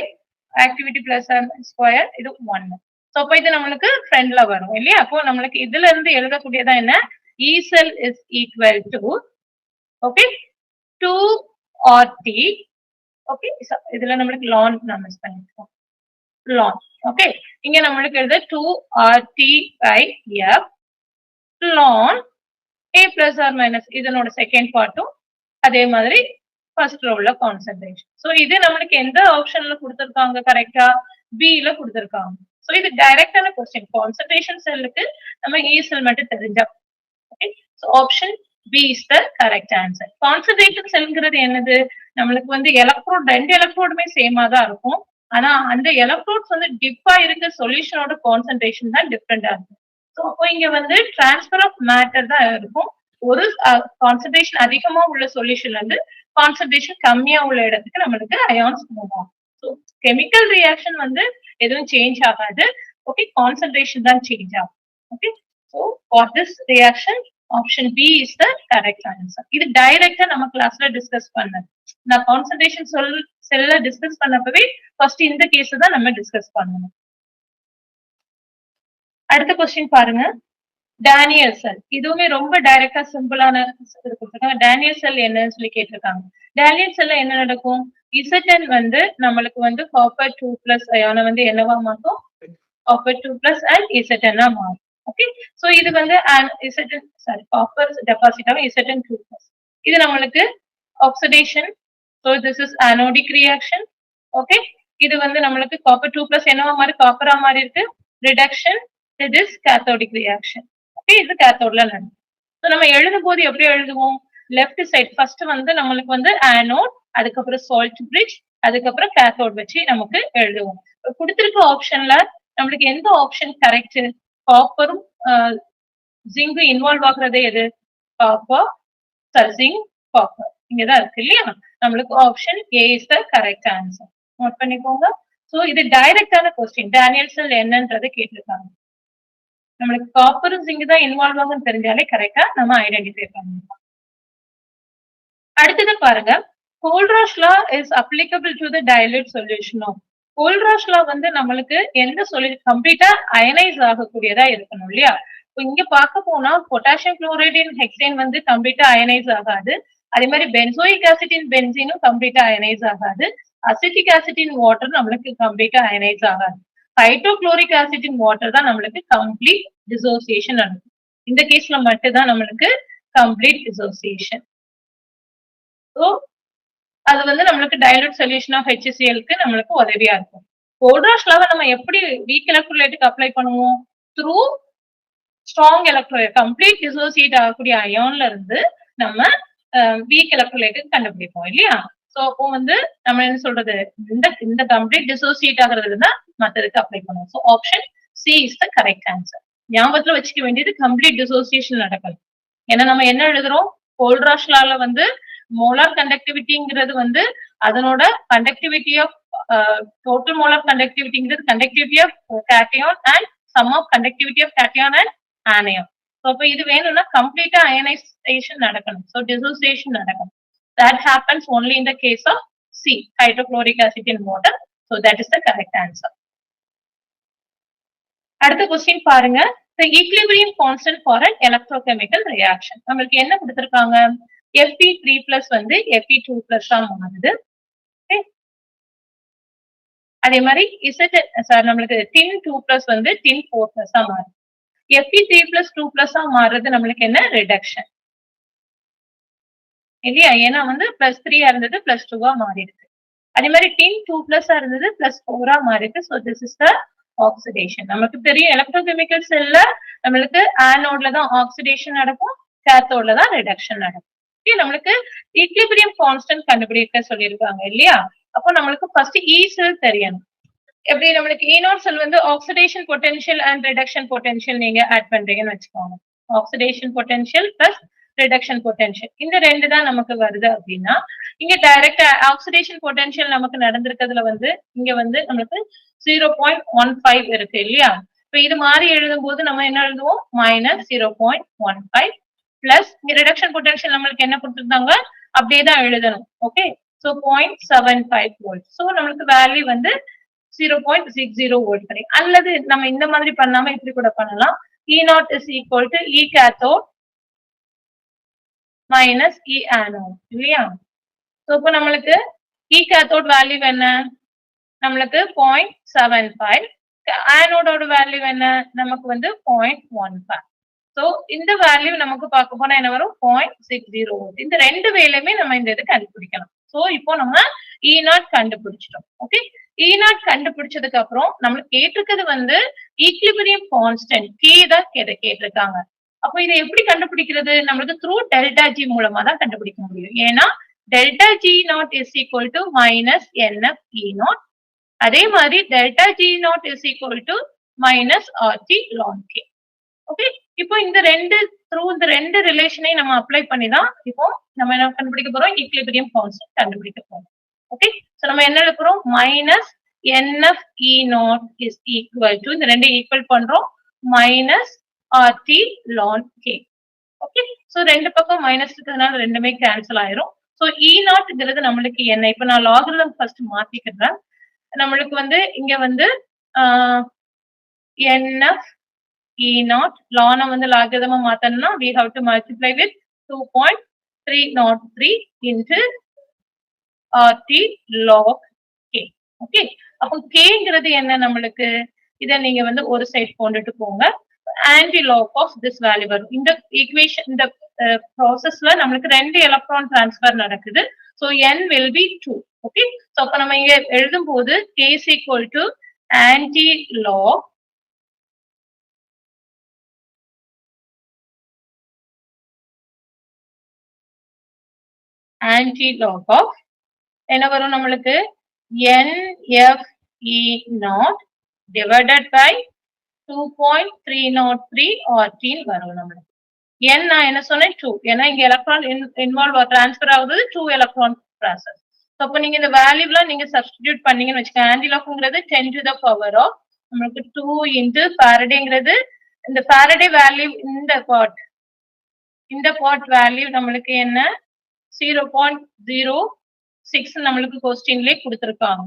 Speaker 1: activity plus R square இது 1 சோ அப்ப இது நம்மளுக்கு ஃப்ரெண்ட்ல வரும் இல்லையா அப்போ நம்மளுக்கு இதுல இருந்து எழுதக்கூடியதா என்ன E cell is equal to okay 2RT okay இதுல நம்மளுக்கு ln நம்ம யூஸ் பண்ணிருக்கோம் ln okay இங்க நம்மளுக்கு எழுத 2RT by F ln A plus or minus இதனோட செகண்ட் பார்ட்டும் அதே மாதிரி ஃபர்ஸ்ட் ரோல கான்சென்ட்ரேஷன் சோ இது நம்மளுக்கு எந்த ஆப்ஷன்ல கொடுத்திருக்காங்க கரெக்ட்டா B ல கொடுத்திருக்காங்க சோ இது டைரக்டான क्वेश्चन கான்சென்ட்ரேஷன் செல்லுக்கு நம்ம E செல் மட்டும் தெரிஞ்சா okay so option B is the correct answer concentration செல்ங்கிறது என்னது நம்மளுக்கு வந்து எலக்ட்ரோட் ரெண்டு எலக்ட்ரோடுமே சேமா தான் இருக்கும் ஆனா அந்த எலக்ட்ரோட்ஸ் வந்து டிப் ஆயிருக்க சொல்யூஷனோட கான்சென்ட்ரேஷன் தான் டிஃபரெண்டா இருக்கும் சோ அப்போ இங்க வந்து ட்ரான்ஸ்ஃபர் ஆஃப் மேட்டர் தான் இருக்கும் ஒரு கான்சென்ட்ரேஷன் அதிகமா உள்ள சொல்யூஷன்ல இருந்து கான்சென்ட்ரேஷன் கம்மியா உள்ள இடத்துக்கு நம்மளுக்கு அயான்ஸ் போகும் சோ கெமிக்கல் ரியாக்ஷன் வந்து எதுவும் சேஞ்ச் ஆகாது ஓகே கான்சென்ட்ரேஷன் தான் சேஞ்ச் ஆகும் okay so for this reaction option B is the correct answer இது டைரக்டா நம்ம கிளாஸ்ல டிஸ்கஸ் பண்ணது நான் கான்சென்ட்ரேஷன் செல்ல டிஸ்கஸ் பண்ணப்பவே ஃபர்ஸ்ட் இந்த கேஸ் தான் நம்ம டிஸ்கஸ் பண்ணணும் அடுத்த क्वेश्चन பாருங்க டேனியல் செல் இதுவுமே ரொம்ப டைரக்டா சிம்பிளான கொடுத்திருக்காங்க டேனியல் செல் என்னன்னு சொல்லி கேட்டிருக்காங்க டேனியல் செல்ல என்ன நடக்கும் Zn வந்து நம்மளுக்கு வந்து காப்பர் 2+ அயானை வந்து என்னவா மாறும் காப்பர் 2+ and Zn ஆ மாறும் ஓகே சோ இது வந்து Zn சாரி காப்பர் டெபாசிட் ஆகும் Zn 2+ இது நம்மளுக்கு oxidation so this is anodic reaction okay இது வந்து நம்மளுக்கு காப்பர் 2+ என்னவா மாறி காப்பரா மாறி இருக்கு reduction it is cathodic reaction okay இது கேத்தோட்ல நடக்கும் சோ நம்ம எழுதும் போது எப்படி எழுதுவோம் லெஃப்ட் சைடு ஃபர்ஸ்ட் வந்து நம்மளுக்கு வந்து ஆனோட் அதுக்கு அப்புறம் சால்ட் பிரிட்ஜ் அதுக்கு அப்புறம் கேத்தோட் வச்சு நமக்கு எழுதுவோம் கொடுத்திருக்க ஆப்ஷன்ல நம்மளுக்கு எந்த ஆப்ஷன் கரெக்ட் காப்பரும் ஜிங்க் இன்வால்வ் ஆகுறதே எது காப்பர் ஜிங்க் காப்பர் இங்கதான் இருக்கு இல்லையா நம்மளுக்கு option A is the correct answer note பண்ணிக்கோங்க சோ இது டைரக்டான क्वेश्चन டேனியல் செல் என்னன்றதை கேட்டிருக்காங்க நம்மளுக்கு காப்பரும் ஜிங்க் தான் இன்வால்வ் ஆகும்னு தெரிஞ்சாலே கரெக்டா நம்ம ஐடென்டிஃபை பண்ணலாம் அடுத்தது பாருங்க Kohlrausch law is applicable to the dilute solution of Kohlrausch law வந்து நம்மளுக்கு எந்த சொல்யூஷன் கம்ப்ளீட்டா அயனைஸ் ஆகக்கூடியதா இருக்கணும் இல்லையா இங்க பார்க்க போனா பொட்டாசியம் குளோரைடு இன் ஹெக்சேன் வந்து கம்ப்ளீட்டா அயனைஸ் ஆகாது. அதே மாதிரி பென்சோயிக் ஆசிட் இன் பென்சீனும் கம்ப்ளீட்டா அயனைஸ் ஆகாது. அசிட்டிக் ஆசிட் இன் வாட்டர் நம்மளுக்கு கம்ப்ளீட்டா அயனைஸ் ஆகாது. ஹைட்ரோகுளோரிக் ஆசிட் இன் வாட்டர் தான் நம்மளுக்கு கம்ப்ளீட் டிசோசியேஷன் நடக்கும். இந்த கேஸ்ல மட்டும் தான் நம்மளுக்கு கம்ப்ளீட் டிசோசியேஷன். ஸோ அது வந்து நம்மளுக்கு டைலூட் சொல்யூஷன் ஆஃப் HCl-க்கு நம்மளுக்கு உதவியா இருக்கும். கோல்ட்ராஷ் லாவை நம்ம எப்படி வீக் எலக்ட்ரோலைட்டுக்கு அப்ளை பண்ணுவோம்? Through strong electrolyte complete dissociate ஆகக்கூடிய அயான்ல இருந்து நம்ம வீக் எலக்ட்ரோலைட்டுக்கு கண்டுபிடிப்போம் இல்லையா? சோ அப்போ வந்து நம்ம என்ன சொல்றது, இந்த கம்ப்ளீட் டிசோசியேட் ஆகுறதுல தான் மத்ததுக்கு அப்ளை பண்ணுவோம். So option C is the correct answer. ஞாபகத்துல வச்சுக்க வேண்டியது கம்ப்ளீட் டிசோசியேஷன் நடக்கணும். ஏன்னா நம்ம என்ன எழுதுறோம், கோல்ட்ராஷ் லால வந்து மோலார் கண்டக்டிவிட்டிங்கிறது வந்து அதனோட கண்டக்டிவிட்டி ஆஃப் டோட்டல் மோலார் கண்டக்டிவிட்டிங்கிறது conductivity of cation and sum of conductivity of cation and anion. So அப்போ இது வேணும்னா கம்ப்ளீட்டா அயனைசேஷன் நடக்கணும். ஸோ டிசோசியேஷன் நடக்கணும். That happens only in the case of C, hydrochloric acid in water. So that is the correct answer. அடுத்த question பாருங்க. The equilibrium constant for an electrochemical reaction. நம்மளுக்கு என்ன கொடுத்திருக்காங்க? Fe3+ வந்து Fe2+ ஆ மாறுது. அதே மாதிரி நம்மளுக்கு Tin2+ வந்து Tin4+ ஆ மாறுது. Fe3+ 2+ ஆ மாறுறது நம்மளுக்கு என்ன? ரிடக்ஷன் இல்லையா? ஏன்னா வந்து +3 இருந்தது +2 மாறிடுது. அதே மாதிரி Tin2+ இருந்தது +4 மாறிடுது. So this is the oxidation. நமக்கு தெரியும் எலக்ட்ரோகெமிக்கல் செல்ல நம்மளுக்கு ஆனோட்ல தான் ஆக்சிடேஷன் நடக்கும், கேத்தோட்ல தான் ரிடக்ஷன் நடக்கும். நம்மளுக்கு ஈக்லிபிரியம் கான்ஸ்டன்ட் கண்டுபிடிக்க சொல்லியிருக்காங்க இல்லையா? அப்போ நம்மளுக்கு ஃபர்ஸ்ட் இ செல் தெரியணும். எப்படி நம்மளுக்கு E0 செல் வந்து oxidation potential and reduction potential நீங்க ஆட் பண்றீங்கன்னு வச்சுக்கோங்க. Oxidation potential plus reduction potential இந்த ரெண்டு தான் நமக்கு வருது அப்படின்னா, இங்க டைரக்ட் ஆக்சிடேஷன் பொட்டன்ஷியல் நமக்கு நடந்திருக்கிறதுல வந்து இங்க வந்து நமக்கு 0.15 இருக்கு இல்லையா? இப்ப இது மாதிரி எழுதும் போது நம்ம என்ன எழுதுவோம்? -0.15 பிளஸ் இங்க ரிடக்ஷன் பொட்டன்ஷியல் நம்மளுக்கு என்ன கொடுத்திருந்தாங்க? அப்படியே தான் எழுதணும். Okay, so 0.75 volt. சோ நம்மளுக்கு வேல்யூ வந்து 0.60 வோல்ட் கிடைக்கும். அல்லது நம்ம இந்த மாதிரி பண்ணாம இப்படி கூட பண்ணலாம். E0 is equal to E cathode minus E anode இல்லையா? சோ இப்போ நம்மளுக்கு E cathode வேல்யூ என்ன? நம்மளுக்கு 0.75. ஆனோடோட வேல்யூ என்ன? நமக்கு வந்து 0.15. சோ இந்த வேல்யூ நமக்கு பார்க்க போனா என்ன வரும்? 0.60 வோல்ட். இந்த ரெண்டு வேலையுமே நம்ம இந்த இது கண்டுபிடிக்கலாம். சோ இப்போ நம்ம E0 கண்டுபிடிச்சிட்டோம். ஓகே, E0 கண்டுபிடிச்சதுக்கு அப்புறம் நம்மளுக்கு கேட்டிருக்கிறது வந்து ஈக்லிபிரியம் கான்ஸ்டன்ட் K தான் கேட்டிருக்காங்க. அப்போ இதை எப்படி கண்டுபிடிக்கிறது? நம்மளுக்கு த்ரூ டெல்டா G மூலமா தான் கண்டுபிடிக்க முடியும். ஏன்னா delta G0 is equal to minus NF E0. அதே மாதிரி delta G0 is equal to minus RT ln K. Okay, இப்போ இந்த ரெண்டு ரிலேஷனை நம்ம அப்ளை பண்ணி தான் இப்போ நம்ம என்ன கண்டுபிடிக்க போறோம்? ஈக்லிபிரியம் கான்ஸ்டன்ட் கண்டுபிடிக்க போறோம். ஓகே, சோ நம்ம என்ன எழுதுறோம்? Minus NF E0 is equal to இந்த ரெண்டு ஈக்குவல் பண்றோம் minus RT ln K. Okay, so ரெண்டு பக்கம் மைனஸ் இருக்கிறதுனால ரெண்டுமே கேன்சல் ஆயிரும். சோ E0ங்கிறது நம்மளுக்கு என்ன? இப்ப நான் லாகரிதம் ஃபர்ஸ்ட் மாத்திக்கிறேன். நம்மளுக்கு வந்து இங்க வந்து NF E0 ln வந்து லாகரிதமா மாத்தணும்னா we have to multiply with 2.303 into RT log K. Okay, அப்போ Kங்கிறது என்ன நம்மளுக்கு? இத நீங்க வந்து ஒரு சைடு கொண்டுட்டு போங்க. Anti log of this value வரும். இந்த ஈக்குவேஷன் இந்த ப்ராசஸ்ல நம்மளுக்கு ரெண்டு எலக்ட்ரான் டிரான்ஸ்ஃபர் நடக்குது. So N will be 2. Okay, so அப்ப நம்ம இங்க எழுதும் போது K is equal to anti log of என்ன வரும் நம்மளுக்கு? NF E0 divided by 2.303 RT வரும் நம்மளுக்கு. N நான் என்ன சொன்னேன்? 2. ஏன்னா இங்க எலக்ட்ரான் இன்வால்வ் டிரான்ஸ்ஃபர் ஆகுது 2 எலக்ட்ரான் ப்ராசஸ். அப்ப நீங்க இந்த வேல்யூலாம் நீங்க சப்ஸ்டிடியூட் பண்ணீங்கன்னு வச்சுக்கோங்க. ஆன்டி லாக்ங்கிறது 10 to the power of நமக்கு 2 into ஃபாரடேங்கிறது இந்த ஃபாரடே வேல்யூ இந்த பார்ட் வேல்யூ நம்மளுக்கு என்ன? 0.06 நம்மளுக்கு क्वेश्चनலயே கொடுத்திருக்காங்க.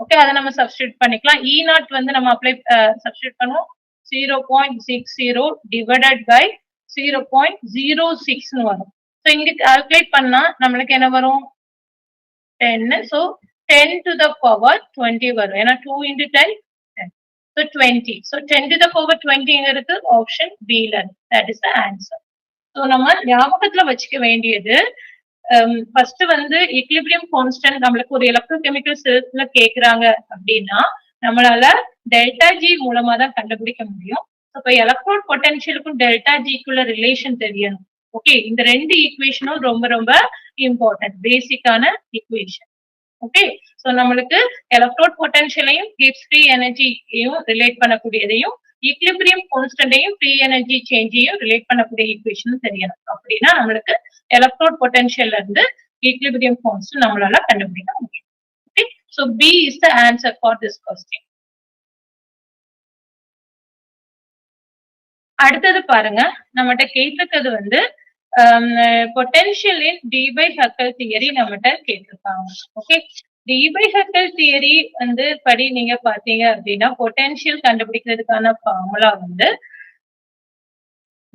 Speaker 1: ஓகே, அத நம்ம சப்ஸ்டிடியூட் பண்ணிக்கலாம். E0 வந்து நம்ம அப்ளை சப்ஸ்டிடியூட் பண்ணுவோம். 0.60 divided by 0.06 வரும். ஸோ இங்க கால்குலேட் பண்ணா நம்மளுக்கு என்ன வரும் 10. ஸோ 10 to the power 20 வரும். ஏன்னா 2 into 10 10. So 20. So 10 to the power 20 இருக்கு ஆப்ஷன் B ல. That is the answer. So நம்ம ஞாபகத்துல வச்சுக்க வேண்டியது ஃபர்ஸ்ட் வந்து ஈக்லிபிரியம் கான்ஸ்டன்ட் நம்மளுக்கு ஒரு எலக்ட்ரோகெமிக்கல் செல்ஸ்ல கேக்குறாங்க அப்படின்னா நம்மளால டெல்டா ஜி மூலமா தான் கண்டுபிடிக்க முடியும். அப்ப எலக்ட்ரோட் பொட்டன்ஷியலுக்கும் டெல்டா ஜிக்குள்ள ரிலேஷன் தெரியணும். ஓகே, இந்த ரெண்டு ஈக்குவேஷனும் ரொம்ப ரொம்ப இம்பார்ட்டன்ட், பேசிக்கான ஈக்குவேஷன். ஓகே, சோ நம்மளுக்கு எலக்ட்ரோட் பொட்டன்ஷியலையும் கிவ்ஸ் ஃப்ரீ எனர்ஜியையும் ரிலேட் பண்ணக்கூடியதையும் ஈக்லிபிரியம் கான்ஸ்டன்டையும் ஃப்ரீ எனர்ஜி சேஞ்சையும் ரிலேட் பண்ணக்கூடிய ஈக்குவேஷன் தெரியணும். அப்படின்னா நம்மளுக்கு எலக்ட்ரோட் பொட்டன்ஷியல்ல இருந்து ஈக்லிபிரியம் கான்ஸ்டன்ட் நம்மளால கண்டுபிடிக்க முடியும். Okay, so B is the answer for this question. அடுத்தது பாருங்க, நம்மகிட்ட கேட்டிருக்கிறது வந்து potential in Debye Huckel theory நம்மகிட்ட கேட்டிருக்காங்க. Okay, Debye Huckel theory வந்து படி நீங்க பாத்தீங்க அப்படின்னா பொட்டன்ஷியல் கண்டுபிடிக்கிறதுக்கான ஃபார்முலா வந்து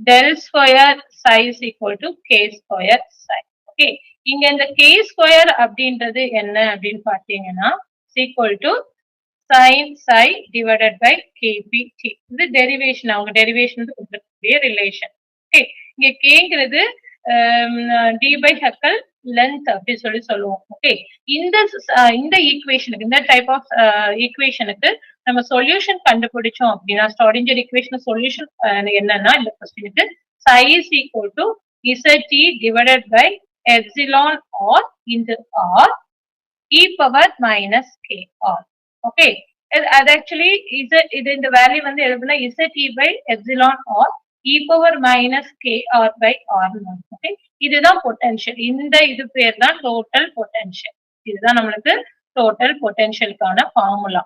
Speaker 1: del square psi is equal to k square psi. Okay, இங்க இந்த k ஸ்கொயர் அப்படின்றது என்ன அப்படின்னு பாத்தீங்கன்னா equal to sin psi divided by kpt. இது டெரிவேஷன், அவங்க டெரிவேஷன் கொடுக்கக்கூடிய ரிலேஷன். ஓகே, இங்க கேங்கிறது டி பை ஹக்கல் லென்த் அப்படி சொல்லுவோம். ஓகே, இந்த ஈக்குவேஷனுக்கு, இந்த டைப் ஆஃப் ஈக்குவேஷனுக்கு நம்ம சொல்யூஷன் கண்டுபிடிச்சோம் அப்படின்னா ஸ்டார்டிஞ்சர் ஈக்குவேஷன் சொல்யூஷன் என்னன்னா இந்த கொஸ்டினுக்கு psi is equal to zt divided by epsilon r into r e power minus kr. Okay, அது ஆக்சுவலி இது இந்த வேல்யூ வந்து எழுதுனா zt by epsilon r e power minus kr by r. Okay, இதுதான் potential. இந்த இது பேர் தான் டோட்டல் பொட்டன்ஷியல். இதுதான் நம்மளுக்கு டோட்டல் பொட்டன்ஷியலுக்கான ஃபார்முலா.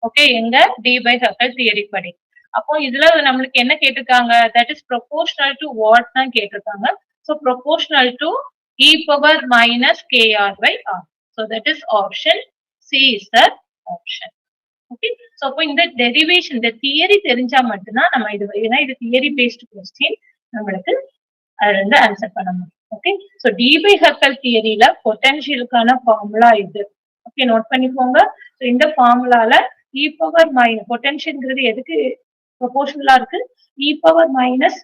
Speaker 1: ஓகே, எங்க டி பை ஹக்கல் தியரி படி. அப்போ இதுல நம்மளுக்கு என்ன கேட்டிருக்காங்க, that is proportional to what தான் கேட்டிருக்காங்க. So proportional to e power minus kr by r. So that is option C is the option. Okay, so அப்போ இந்த டெரிவேஷன், இந்த தியரி தெரிஞ்சா மட்டும்தான் நம்ம இது, ஏன்னா இது தியரி பேஸ்ட் கொஸ்டின், நம்மளுக்கு அதுல இருந்து ஆன்சர் பண்ண முடியும். Okay, so Debye Huckel தியரியில பொட்டன்ஷியலுக்கான ஃபார்முலா இது. ஓகே, நோட் பண்ணிக்கோங்க. சோ இந்த ஃபார்முலால இ பவர் மைனஸ் பொட்டன்ஷியல்ங்கிறது எதுக்கு ப்ரொபோர்ஷனலா இருக்கு, e power minus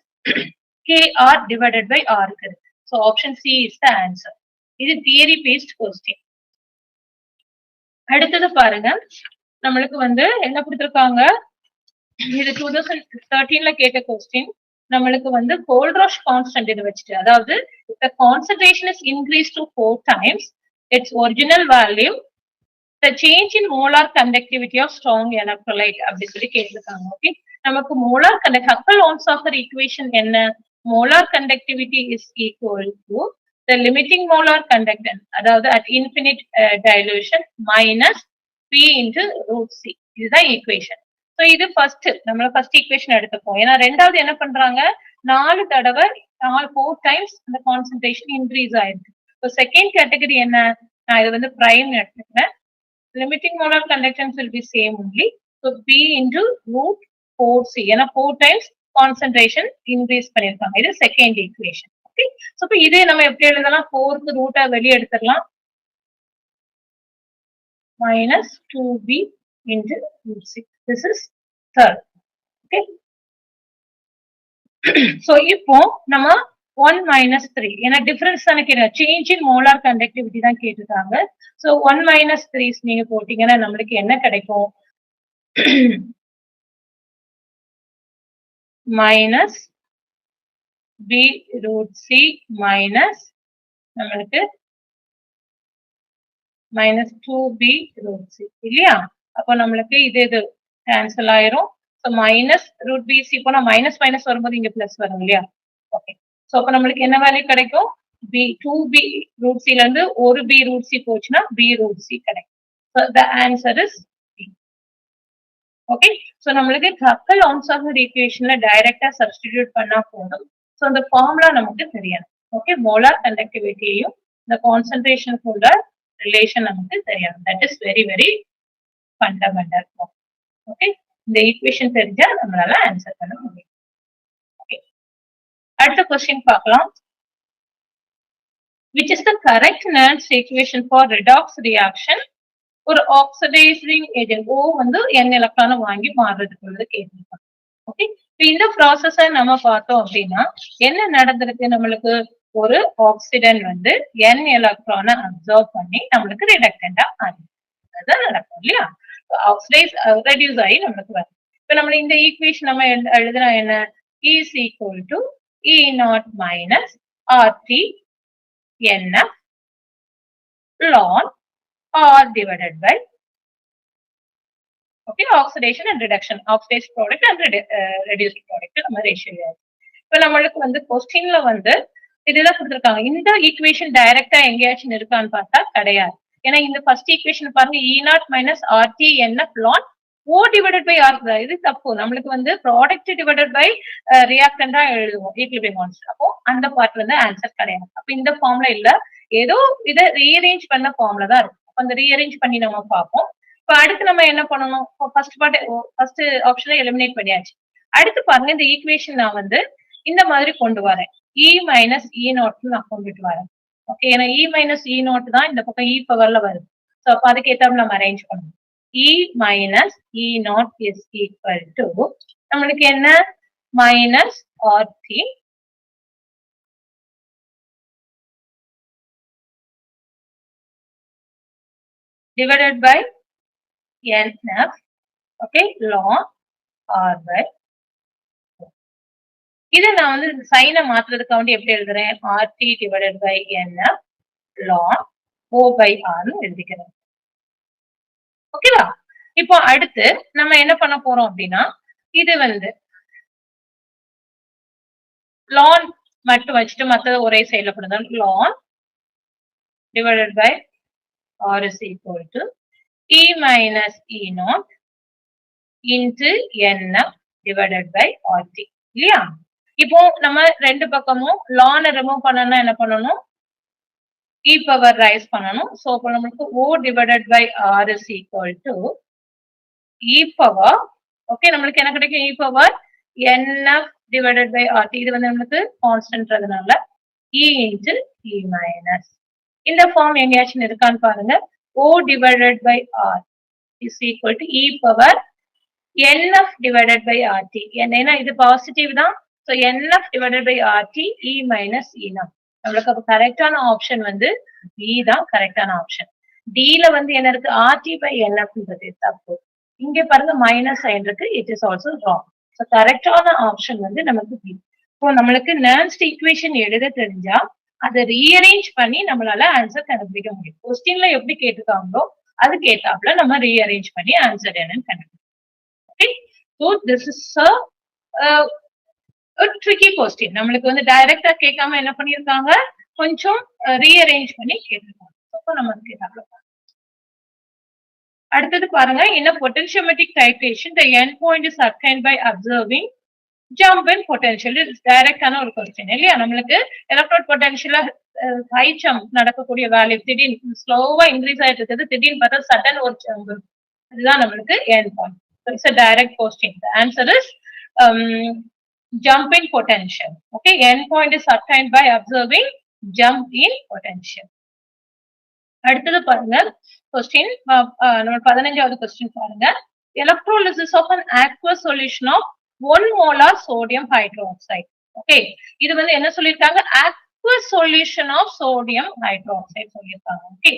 Speaker 1: kr divided by r இருக்கு. So option C is the answer. இது தியரி பேஸ்ட் கொஸ்டின். அடுத்தது பாருங்க, நம்மளுக்கு வந்து என்ன கொடுத்திருக்காங்க, இது 2013ல கேட்ட கொஸ்டின். நம்மளுக்கு வந்து கோல்ட்ராஷ் கான்ஸ்டன்ட் இது வச்சுட்டு, அதாவது the concentration is increased to 4 times its original value, the change in molar conductivity of strong electrolyte அப்படி சொல்லி கேட்டிருக்காங்க. ஓகே, நமக்கு மோலார் ஹக்கல் ஆன்சாஃபர் ஈக்குவேஷன் என்ன, molar conductivity is equal to the limiting molar conductance, அதாவது at infinite dilution minus p into root c. இதுதான் equation. So இது first, நம்ம first equation எடுத்துப்போம். ஏன்னா ரெண்டாவது என்ன பண்றாங்க, 4 தடவை 4 டைம்ஸ் அந்த கான்சென்ட்ரேஷன் இன்க்ரீஸ் ஆயிருக்கு. ஸோ செகண்ட் கேட்டகரி என்ன, நான் இது வந்து பிரைம் எடுத்துக்கிறேன். Limiting molar conductance will be same only. So p into root 4c, ஏன்னா 4 டைம்ஸ் கான்சென்ட்ரேஷன் இன்க்ரீஸ் பண்ணிருக்காங்க. இது செகண்ட் ஈக்குவேஷன். ஓகே, சோ இப்போ இதே நம்ம எப்படி எழுதலாம், 4th ரூட்டை வெளியே எடுத்துடலாம், minus 2b into root 6. This is third. Okay. So இப்போ நம்ம 1 minus 3, ஏன்னா டிஃபரன்ஸ் தானே கேட்க, சேஞ்ச் இன் மோலார் கண்டக்டிவிட்டி தான் கேட்டுட்டாங்க. ஸோ 1 minus 3 நீங்க போட்டீங்கன்னா நம்மளுக்கு என்ன கிடைக்கும், minus b root c minus நம்மளுக்கு minus 2b root c இல்லையா. அப்போ நம்மளுக்கு இது கேன்சல் ஆயிரும். So minus root B C போனா மைனஸ் மைனஸ் வரும்போது இங்க பிளஸ் வரும் இல்லையா. ஓகே, ஸோ அப்போ நம்மளுக்கு என்ன வேல்யூ கிடைக்கும், பி 2b root c ல இருந்து ஒரு b root c போச்சுன்னா b root c கிடைக்கும். So the answer is B. Okay, so நம்மளுக்கு ஹக்கல் ஆன்சாஃபர் ஈக்குவேஷன்ல டைரக்டா சப்ஸ்டிடியூட் பண்ணா போதும். ஸோ அந்த ஃபார்முலா நமக்கு தெரியணும். ஓகே, மோலார் கண்டக்டிவிட்டியையும் இந்த கான்சென்ட்ரேஷனுக்குள்ள ரிலேஷன் நமக்கு தெரியணும். That is very very fundamental. Okay, இந்த ஈக்குவேஷன் தெரிஞ்சா நம்மளால ஆன்சர் பண்ண முடியும். Okay. அடுத்த கொஸ்டின் பார்க்கலாம். Which is the correct Nernst equation for redox reaction? ஒரு ஆக்சிடைசிங் ஏஜென்ட் O வந்து N எலக்ட்ரானை வாங்கி மாறுறதுக்கு கேட்டிருக்காங்க. ஓகே, இந்த ப்ராசஸ நம்ம பார்த்தோம் அப்படின்னா என்ன நடந்திருக்கு, நம்மளுக்கு ஒரு ஆக்சிடென்ட் வந்து N எலக்ட்ரானை அப்சர்வ் பண்ணி நம்மளுக்கு ரிடக்டண்டா அதுதான் நடக்கும் இல்லையா? ஆக்சிடைஸ் ரெடியூஸ் ஆகி நம்மளுக்கு வரும். இப்ப நம்ம இந்த ஈக்குவேஷன் நம்ம எழுதுனா என்ன, is equal to E naught minus RT NF ln R divided by okay oxidation and reduction, oxidized product and reduced product நம்ம ரேஷியோ. இப்ப நம்மளுக்கு வந்து क्वेश्चनல வந்து இதுதான் கொடுத்திருக்காங்க. இந்த ஈக்குவேஷன் டைரக்டா எங்கேயாச்சும் இருக்கான்னு பார்த்தா கிடையாது. ஏன்னா இந்த ஃபர்ஸ்ட் ஈக்குவேஷன் பாருங்க, E naught minus RT NF ln O divided by R. இது தப்பு. நம்மளுக்கு வந்து ப்ராடக்ட் டிவைடட் பை ரியாக்டண்டா எழுதுவோம் ஈக்குலிபிரியம் கான்ஸ்டன்ட். அப்போ அந்த பார்ட் வந்து ஆன்சர் கிடையாது. அப்ப இந்த ஃபார்ம்ல இல்ல, ஏதோ இதை ரீஅரேஞ்ச் பண்ண ஃபார்ம்ல தான் இருக்கும். அந்த ரீஅரேஞ்ச் பண்ணி நம்ம பார்ப்போம். இப்ப அடுத்து நம்ம என்ன பண்ணணும், ஃபர்ஸ்ட் பார்ட் ஃபர்ஸ்ட் ஆப்ஷனை எலிமினேட் பண்ணியாச்சு. அடுத்து பாருங்க, இந்த ஈக்குவேஷன் நான் வந்து இந்த மாதிரி கொண்டு வரேன். E மைனஸ் E நாட் நான் கொண்டுட்டு வரேன். ஓகே, ஏன்னா E மைனஸ் E நாட் தான் இந்த பக்கம் E பவர்ல வருது. ஸோ அப்ப அதுக்கு ஏற்றாப்புல நம்ம அரேஞ்ச் பண்ணணும். E minus E not is equal to நம்மளுக்கு என்ன, minus RT divided by NF, okay, ln R by. இதை நான் வந்து சைனை மாத்துறதுக்கு வந்து எப்படி எழுதுறேன், RT divided by NF ln O by R எழுதிக்கிறேன். ஓகேவா? இப்போ அடுத்து நம்ம என்ன பண்ண போறோம் அப்படின்னா, இது வந்து ln மட்டும் வச்சுட்டு மற்றது ஒரே சைட்ல கொடுத்தோம். ln divided by R is equal to E minus E naught into NF divided by RT இல்லையா? இப்போ நம்ம ரெண்டு பக்கமும் ln ரிமூவ் பண்ணனும்னா என்ன பண்ணணும், E பவர் ரைஸ் பண்ணணும். சோ அப்ப நமக்கு O divided by R is equal to E power, okay, நம்மளுக்கு என்ன கிடைக்கும், E power NF divided by RT. இது வந்து நமக்கு கான்ஸ்டன்ட்றதுனால E into E minus. இந்த ஃபார்ம் எங்கேயாச்சும் இருக்கான்னு பாருங்க. O divided by R is equal to E power NF divided by RT. ஏன்னா இது பாசிட்டிவ் தான். So NF divided by RT E minus E naught. நம்மளுக்கு அப்ப கரெக்டான ஆப்ஷன் வந்து B தான் கரெக்டான ஆப்ஷன். D ல வந்து என்ன இருக்கு, RT by NF தப்பு. இங்க பாருங்க மைனஸ் சைன் இருக்கு, it is also wrong. So கரெக்டான ஆப்ஷன் வந்து நமக்கு B. இப்போ நம்மளுக்கு நெர்ன்ஸ்ட் ஈக்குவேஷன் எழுத தெரிஞ்சா அதை ரீஅரேஞ்ச் பண்ணி நம்மளால ஆன்சர் கண்டுபிடிக்க முடியும். கொஸ்டின்ல எப்படி கேட்டிருக்காங்களோ அதுக்கு ஏத்தாப்புல நம்ம ரீஅரேஞ்ச் பண்ணி ஆன்சர் என்னன்னு கண்டுபிடிக்கணும். Okay, so this is a tricky question. நம்மளுக்கு வந்து டைரக்டா கேட்காம என்ன பண்ணிருக்காங்க, கொஞ்சம் ரீஅரேஞ்ச் பண்ணி கேட்டிருக்காங்க. அப்போ நம்ம அதுக்கு ஏத்தாப்புல அடுத்தது பாருங்க, in a potentiometric titration the end point is attained by observing jump in potential. இது டைரக்டான ஒரு கொஸ்டின் இல்லையா? நம்மளுக்கு எலக்ட்ரோட் பொட்டன்ஷியலா ஹை ஜம்ப் நடக்கக்கூடிய வேல்யூ திடீர்னு ஸ்லோவா இன்க்ரீஸ் ஆயிட்டு இருக்குது, திடீர்னு பார்த்தா சடன் ஒரு ஜம்ப், இதுதான் நம்மளுக்கு end point. It's a direct question. The answer is jump in potential. Okay, end point is attained by observing jump in potential. அடுத்தது பாருங்க, கொஸ்டின் நம்ம 15வது கொஸ்டின் பாருங்க. Electrolysis of an aqueous solution of 1 molar sodium hydroxide. Okay, இது வந்து என்ன சொல்லிருக்காங்க, aqueous solution of sodium hydroxide சொல்லிருக்காங்க. Okay,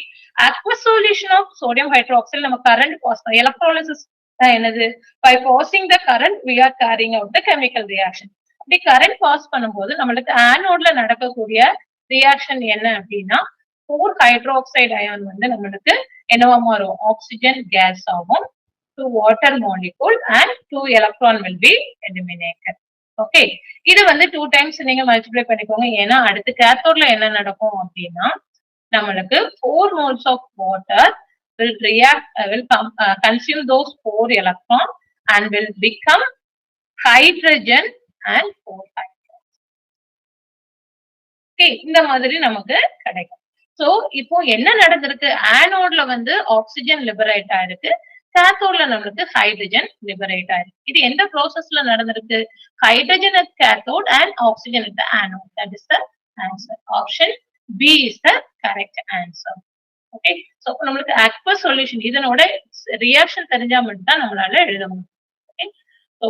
Speaker 1: aqueous solution of sodium hydroxide நம்ம கரண்ட் பாஸ் பண்ண, எலக்ட்ரோலிசிஸ் என்னது, by passing the current we are carrying out the chemical reaction. அப்படி current pass பண்ணும்போது நம்மளுக்கு ஆனோட்ல நடக்கக்கூடிய ரியாக்ஷன் என்ன அப்படின்னா, 4 ஹைட்ரோக்சைடு அயான் வந்து நம்மளுக்கு என்னவா மாறும், ஆக்சிஜன் கேஸ் ஆகும், 2 water molecule and 2 electron will be eliminated. Okay, இது வந்து 2 டைம்ஸ் நீங்க மல்டிப்ளை பண்ணிக்கோங்க. ஏன்னா அடுத்து கேத்தோட்ல என்ன நடக்கும் அப்படின்னா, நம்மளுக்கு 4 moles of water will react, consume those 4 electrons and will become hydrogen and 4 hydrogen. Okay, இந்த மாதிரி நமக்கு கிடைக்கும். சோ இப்போ என்ன நடந்திருக்கு, ஆனோட்ல வந்து ஆக்சிஜன் லிபரேட் ஆயிருக்கு, கேத்தோட்ல நம்மளுக்கு ஹைட்ரஜன் லிபரேட் ஆயிருக்கு. இது எந்த ப்ராசஸ்ல நடந்திருக்கு? Hydrogen at cathode and oxygen at the anode. That is the answer. Option B is the correct answer. Okay, so நம்மளுக்கு aqueous சொல்யூஷன் இதனோட ரியாக்ஷன் தெரிஞ்சா மட்டும் தான் நம்மளால எழுத முடியும். ஓகே, சோ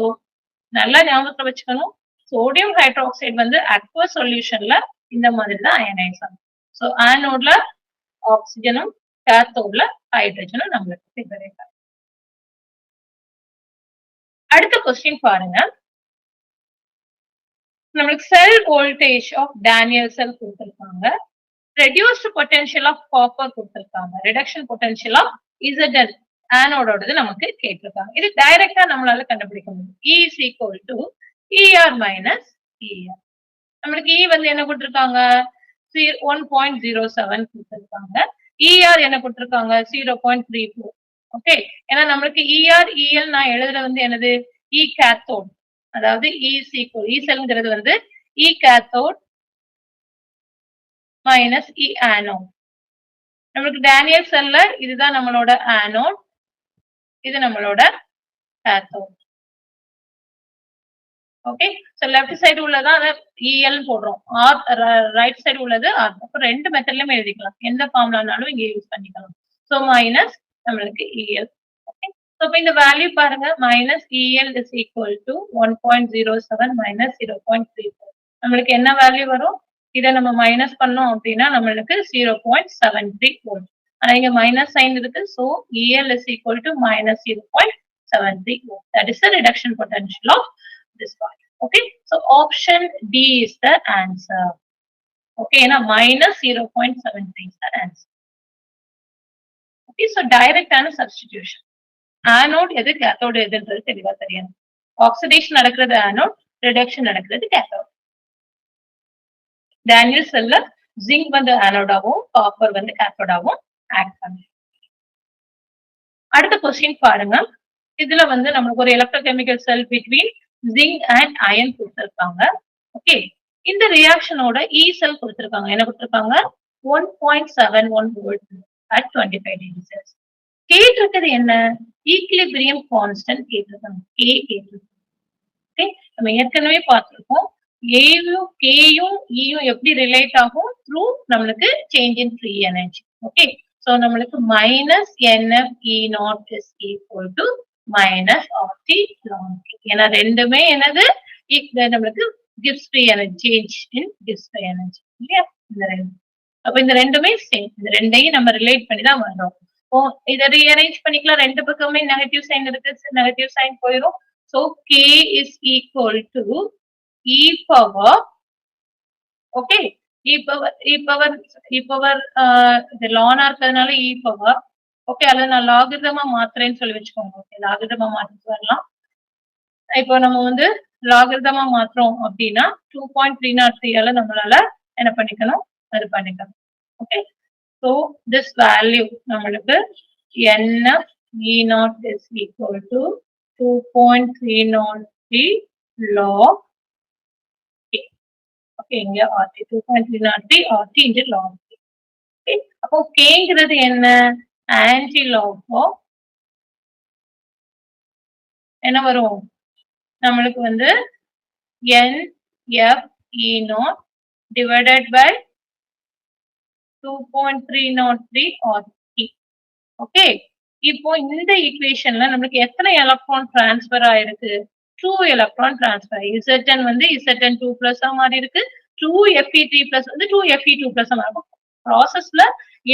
Speaker 1: நல்லா ஞாபகத்துல வச்சுக்கணும். சோடியம் ஹைட்ராக்சைடு வந்து aqueous சொல்யூஷன்ல இந்த மாதிரி தான் அயனைஸ் ஆகும். சோ ஆனோட்ல ஆக்சிஜனும் கேத்தோட்ல ஹைட்ரஜனும் நம்மளுக்கு லிபரேட் ஆகும். அடுத்த கொஸ்டின் பாருங்க. நம்மளுக்கு செல் வோல்டேஜ் ஆஃப் டேனியல் செல் கொடுத்திருக்காங்க. ரெடியூஸ்டு பொட்டன்ஷியல் ஆஃப் காப்பர் கொடுத்திருக்காங்க. ரிடக்ஷன் பொட்டன்ஷியல் ஆஃப் இசட்எல் ஆனோடோடது நமக்கு கேட்டிருக்காங்க. இது டைரக்டா நம்மளால கண்டுபிடிக்க முடியும். E is equal to ER minus ER. நம்மளுக்கு E வந்து என்ன கொடுத்திருக்காங்க? 1.07 கொடுத்திருக்காங்க. ER என்ன கொடுத்திருக்காங்க? 0.34. ஓகே, ஏன்னா நம்மளுக்கு ER EL நான் எழுதுற வந்து என்னது? E cathode. அதாவது E is equal E செல்ங்கிறது வந்து E cathode minus E anode. நம்மளுக்கு டேனியல் செல்ல இதுதான் நம்மளோட ஆனோட், இது நம்மளோட cathode. Okay, so left side உள்ளதா EL போடுறோம், ரைட் சைடு உள்ளது R. அப்ப ரெண்டு மெத்தட்லயும் எழுதிக்கலாம், எந்த ஃபார்முலானாலும் இங்க யூஸ் பண்ணிக்கலாம். சோ மைனஸ் நம்மளுக்கு EL. ஓகே, சோ இப்ப இந்த வேல்யூ பாருங்க, minus EL is equal to 1.07 minus 0.34. நம்மளுக்கு என்ன வேல்யூ வரும்? இதை நம்ம மைனஸ் பண்ணோம் அப்படின்னா நம்மளுக்கு 0.73 வோல்ட். ஆனா இங்க மைனஸ் சைன் இருக்கு. So EL is equal to minus 0.73 volt. That is the reduction potential of this part. Okay, so option D is the answer. Okay, na minus 0.73 is the answer. Okay, so direct and substitution. Anode எது cathode எதுன்றது தெளிவா தெரியும். Oxidation நடக்கிறது anode, reduction நடக்கிறது cathode. Daniel செல்ல zinc வந்து ஆனோடாவும் copper வந்து கேத்தோடாவும் act பண்ணும். அடுத்த கொஸ்டின் பாருங்க. இதுல வந்து நமக்கு ஒரு electrochemical cell between zinc and iron கொடுத்திருக்காங்க. ஓகே, இந்த ரியாக்ஷனோட இ செல் கொடுத்திருக்காங்க. என்ன கொடுத்திருக்காங்க? 1.71 வோல்ட் at 25 degrees Celsius. கேட்டிருக்கிறது என்ன? ஈக்லிபிரியம் கான்ஸ்டன்ட் கேட்டிருக்காங்க. கே கேட்டிருக்காங்க. ஓகே, நம்ம ஏற்கனவே பார்த்திருக்கோம். கேயும் ஈயும் எப்படி ரிலேட் ஆகும்? த்ரூ நம்மளுக்கு change in free energy. Okay, so நம்மளுக்கு minus NF E0 is equal to minus RT ln K. ஏன்னா ரெண்டுமே என்னது? நம்மளுக்கு gives free energy, change in gives free energy இல்லையா? இந்த ரெண்டு, அப்ப இந்த ரெண்டுமே சேம். இந்த ரெண்டையும் நம்ம ரிலேட் பண்ணி தான் வர்றோம். இதை ரீஅரேஞ்ச் பண்ணிக்கலாம். ரெண்டு பக்கமே நெகட்டிவ் சைன் இருக்கு, நெகட்டிவ் சைன் போயிடும். So K is equal to E power, okay, E power இது ln இருக்கிறதுனால E power. ஓகே, அல்லது நான் லாகிரிதமா மாத்துறேன்னு சொல்லி வச்சுக்கோங்க. ஓகே, லாகிரிதமா மாத்திட்டு வரலாம். இப்போ நம்ம வந்து லாகிரிதமா மாத்துறோம் அப்படின்னா 2.303 நம்மளால என்ன பண்ணிக்கணும்? அது பண்ணிக்கணும். ஓகே, சோ திஸ் வேல்யூ நம்மளுக்கு NF E0 is equal to 2.303 log. Okay, இங்க RT 2.303 RT into log. Okay, அப்போ Kங்கிறது என்ன? ஆன்டி லாக் ஆஃப் என்ன வரும்? நம்மளுக்கு வந்து NF E0 divided by 2.303 RT. Okay, இப்போ இந்த ஈக்குவேஷன்ல நம்மளுக்கு எத்தனை எலக்ட்ரான் டிரான்ஸ்ஃபர் ஆயிருக்கு? 2 எலக்ட்ரான் டிரான்ஸ்ஃபர். Zn வந்து Zn2 பிளஸ் மாறி இருக்கு. 2Fe3 பிளஸ் வந்து 2Fe2 பிளஸ் மாறி இருக்கு. ப்ராசஸ்ல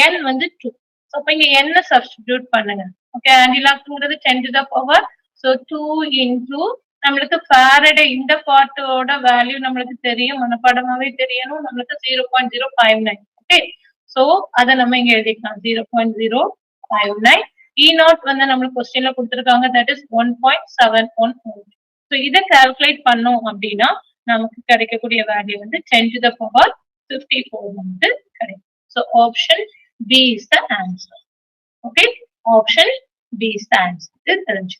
Speaker 1: n வந்து 2. சோ அப்ப இங்க n சப்ஸ்டிடியூட் பண்ணுங்க. ஓகே, ஆன்டி லாக்ங்கிறது 10 to the power. So 2 into நம்மளுக்கு ஃபாரடே இந்த பார்ட்டோட வேல்யூ நம்மளுக்கு தெரியும், மனப்பாடமாவே தெரியணும். நம்மளுக்கு 0.059. ஓகே, சோ அத நம்ம இங்க எழுதிக்கலாம். 0.059. E0 வந்து நம்மளுக்கு क्वेश्चनல கொடுத்திருக்காங்க. that is 1.71 volt. சோ இத கால்குலேட் பண்ணோம் அப்படினா நமக்கு கிடைக்கக்கூடிய வேல்யூ வந்து 10 to the power 54 வந்து கிடைக்கும். So option B is the answer. Okay, option B is the answer. இது தெரிஞ்சு.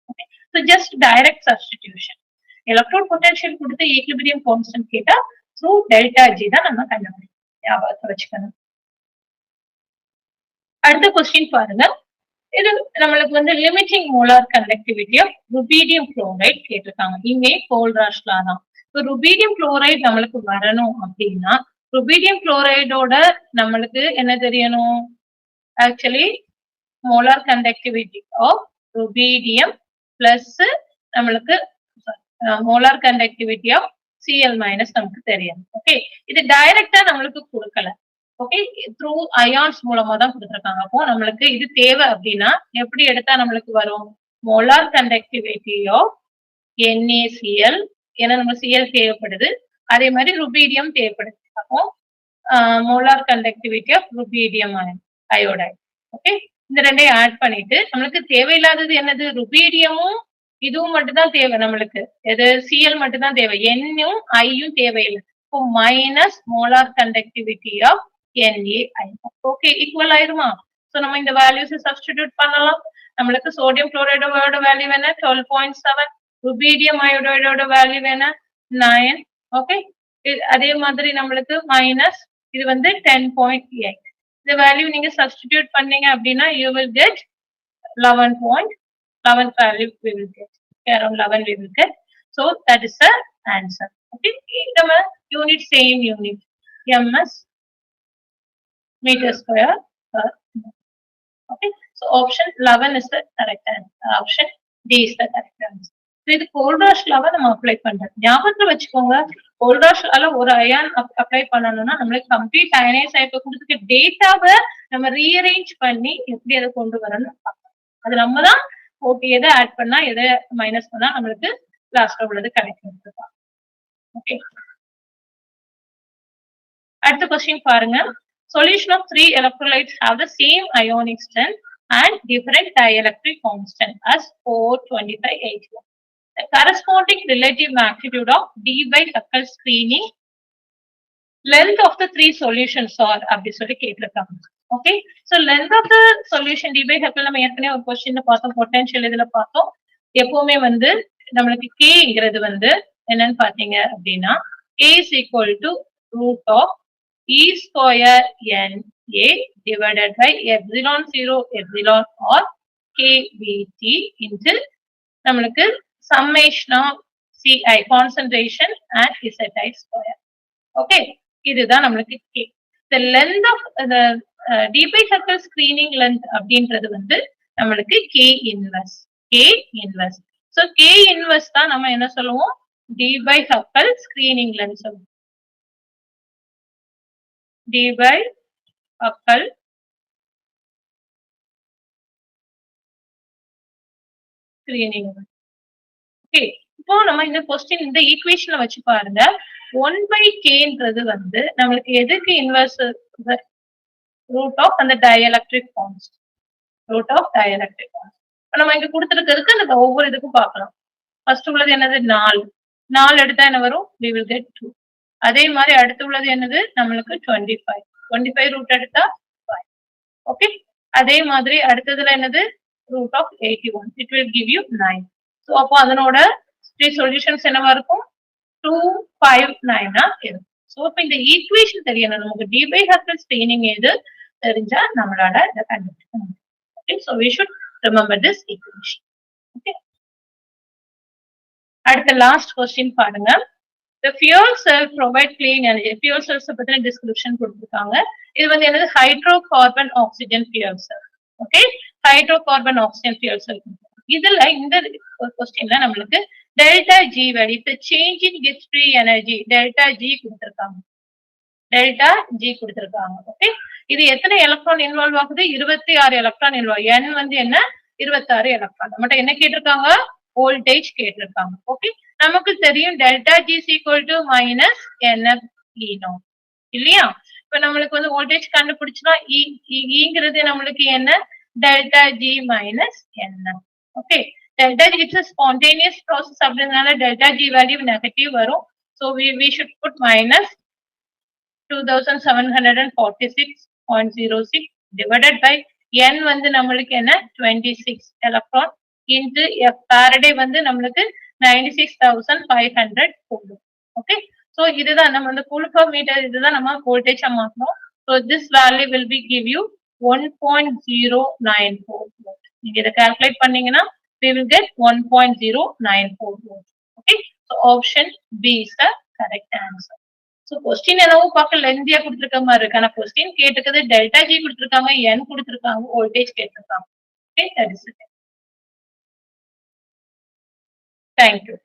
Speaker 1: Okay, so just direct substitution. Electron potential கொடுத்து ஈக்லிபிரியம் கான்ஸ்டன்ட் கேட்டா through delta G தான் நம்ம கண்டுபிடிக்கணும். ஞாபகத்துல வச்சுக்கணும். அடுத்த क्वेश्चन பாருங்க. இது நம்மளுக்கு வந்து limiting molar conductivity of rubidium chloride கேட்டிருக்காங்க. இங்கே கோல்ராஷ்லா தான். இப்போ ருபீடியம் குளோரைட் நம்மளுக்கு வரணும் அப்படின்னா ருபீடியம் குளோரைடோட நம்மளுக்கு என்ன தெரியணும்? Actually molar conductivity of rubidium plus நம்மளுக்கு molar conductivity of Cl minus நமக்கு தெரியும். ஓகே, இது டைரக்டா நம்மளுக்கு கொடுக்கல. ஓகே, த்ரூ அயான்ஸ் மூலமா தான் கொடுத்துருக்காங்க. அப்போ நம்மளுக்கு இது தேவை அப்படின்னா எப்படி எடுத்தா நம்மளுக்கு வரும்? மோலார் கண்டக்டிவிட்டி ஆஃப் NaCl, ஏன்னா நம்ம Cl தேவைப்படுது, அதே மாதிரி ருபீடியம் தேவைப்படுது. அப்போ molar conductivity of rubidium iodide. Okay, இந்த ரெண்டையும் ஆட் பண்ணிட்டு நம்மளுக்கு தேவையில்லாதது என்னது? ருபீடியமும் இதுவும் மட்டும் தான் தேவை நம்மளுக்கு. எது? Cl மட்டும் தான் தேவை, N-ம் I-யும் தேவையில்லை. இப்போ minus molar conductivity of NaI. Okay, equal ஆயிருமா? சோ நம்ம இந்த வேல்யூஸ் சப்ஸ்டிடியூட் பண்ணலாம். நம்மளுக்கு சோடியம் குளோரைடோட வேல்யூ என்ன? 12.7. ருபீடியம் அயோடைடோட வேல்யூ என்ன? 9. ஓகே, அதே மாதிரி நம்மளுக்கு மைனஸ் இது வந்து 10.8. இந்த வேல்யூ நீங்க சப்ஸ்டிடியூட் பண்ணீங்க அப்படின்னா you will get 11 value we will get. Around 11 we will get. So that is the answer. Okay, நம்ம unit same unit ms meter square per minute. Okay, so option 11 is the correct answer. Option D is the correct answer. இது கோல்ராஷ்லாவை நம்ம apply பண்றோம். ஞாபகத்துல வச்சுக்கோங்க, கோல்ராஷ்லால ஒரு ion apply பண்ணணும்னா நம்மளுக்கு complete அயனைஸ் ஆயிட்டு கொடுத்துருக்க டேட்டாவை நம்ம ரீஅரேஞ்ச் பண்ணி எப்படி அதை கொண்டு வரணும்னு பார்க்கணும். அது நம்ம தான் போட்டு எதை ஆட் பண்ணா எதை மைனஸ் பண்ணா நம்மளுக்கு லாஸ்ட்ல உள்ளது கிடைக்கும். ஓகே, அடுத்த கொஸ்டின் பாருங்க. Solution of 3 electrolytes have the same ionic strength and different dielectric constant as 425H1. The corresponding relative magnitude of D by Huckel screening length of the 3 solutions are அப்படி சொல்லி கேட்டிருக்காங்க. Okay, so length of the solution Debye Huckel நம்ம ஏற்கனவே ஒரு கொஸ்டின்ல பார்த்தோம், potential இதுல பார்த்தோம். எப்பவுமே வந்து நம்மளுக்கு கேங்கிறது வந்து என்னன்னு பாத்தீங்க அப்படின்னா K is equal to root of E square NA divided by epsilon 0 epsilon or KBT into நம்மளுக்கு summation of CI concentration and ZI square. Okay, இதுதான் நம்மளுக்கு K. The length of the D by Huckel screening length அப்படின்றது வந்து நம்மளுக்கு K inverse. So K inverse தான் நம்ம என்ன சொல்லுவோம்? D by Huckel screening length சொல்லுவோம். D by Huckel screening length. Okay, இப்போ நம்ம இந்த கொஸ்டின் இந்த ஈக்குவேஷன்ல வச்சு பாருங்க. 1 by Kன்றது வந்து நம்மளுக்கு எதுக்கு இன்வர்ஸ்? ரூட் ஆஃப் அந்த dielectric constant. Root of dielectric constant. இப்போ நம்ம இங்க கொடுத்துருக்கிறதுக்கு அந்த ஒவ்வொரு இதுக்கும் பார்க்கலாம். ஃபர்ஸ்ட் உள்ளது என்னது? 4 எடுத்தா என்ன வரும்? we will get 2. அதே மாதிரி அடுத்து உள்ளது என்னது? நம்மளுக்கு 25 ரூட் எடுத்தா 5. ஓகே, அதே மாதிரி அடுத்ததுல என்னது? Root of 81. it will give you 9. So அப்போ அதனோட 3 சொல்யூஷன்ஸ் என்னவா இருக்கும்? 2, 5, 9 இருக்கும். ஸோ இப்போ இந்த ஈக்குவேஷன் தெரியணும் நமக்கு. டி பை ஹக்கல் ஸ்கிரீனிங் எது தெரிஞ்சா நம்மளால இதை கண்டுபிடிக்க முடியும். Okay, so we should remember this equation. Okay, அடுத்த லாஸ்ட் கொஸ்டின் பாருங்க. The fuel cell provide clean energy. Fuel cells பத்தின டிஸ்கிரிப்ஷன் கொடுத்திருக்காங்க. இது வந்து என்னது? Hydrocarbon oxygen fuel cell. Okay, hydrocarbon oxygen fuel cell. இதுல இந்த கொஸ்டின்ல நம்மளுக்கு delta G value, the change in Gibbs free energy delta G கொடுத்திருக்காங்க. ஓகே, இது எத்தனை எலக்ட்ரான் இன்வால்வ் ஆகுது? 26 எலக்ட்ரான் இன்வால்வ். N வந்து என்ன? 26 எலக்ட்ரான். நம்மகிட்ட என்ன கேட்டிருக்காங்க? வோல்டேஜ் கேட்டிருக்காங்க. ஓகே, நமக்கு தெரியும் delta G is equal to minus NF E0 இல்லையா? இப்ப நம்மளுக்கு வந்து வோல்டேஜ் கண்டுபிடிச்சா ங்கிறது நம்மளுக்கு என்ன? Delta G minus NF. Okay, delta G it's spontaneous process அப்படினால டெல்டா ஜி வேல்யூ நெகட்டிவ் வரும். So we should put minus 2746.06 divided by N வந்து நம்மளுக்கு என்ன? 26 எலக்ட்ரான் into Faraday வந்து நம்மளுக்கு 96,500 கூலும். ஓகே, ஸோ இதுதான் நம்ம வந்து கூலும் பெர் மீட்டர், இதுதான் நம்ம வோல்டேஜ் மாற்றணும். So this value will be give you 1.094 volt. நீங்க இதை கால்குலேட் பண்ணீங்கன்னா we will get 1.094 volt. Okay, so option B is the correct answer. So question என்னவோ பார்க்க லென்தியா கொடுத்திருக்க மாதிரி இருக்கு. ஆனா கொஸ்டின் கேட்டுக்கிறது டெல்டா ஜி கொடுத்திருக்காங்க, n கொடுத்திருக்காங்க, வோல்டேஜ் கேட்டிருக்காங்க. Okay, that is it. Thank you.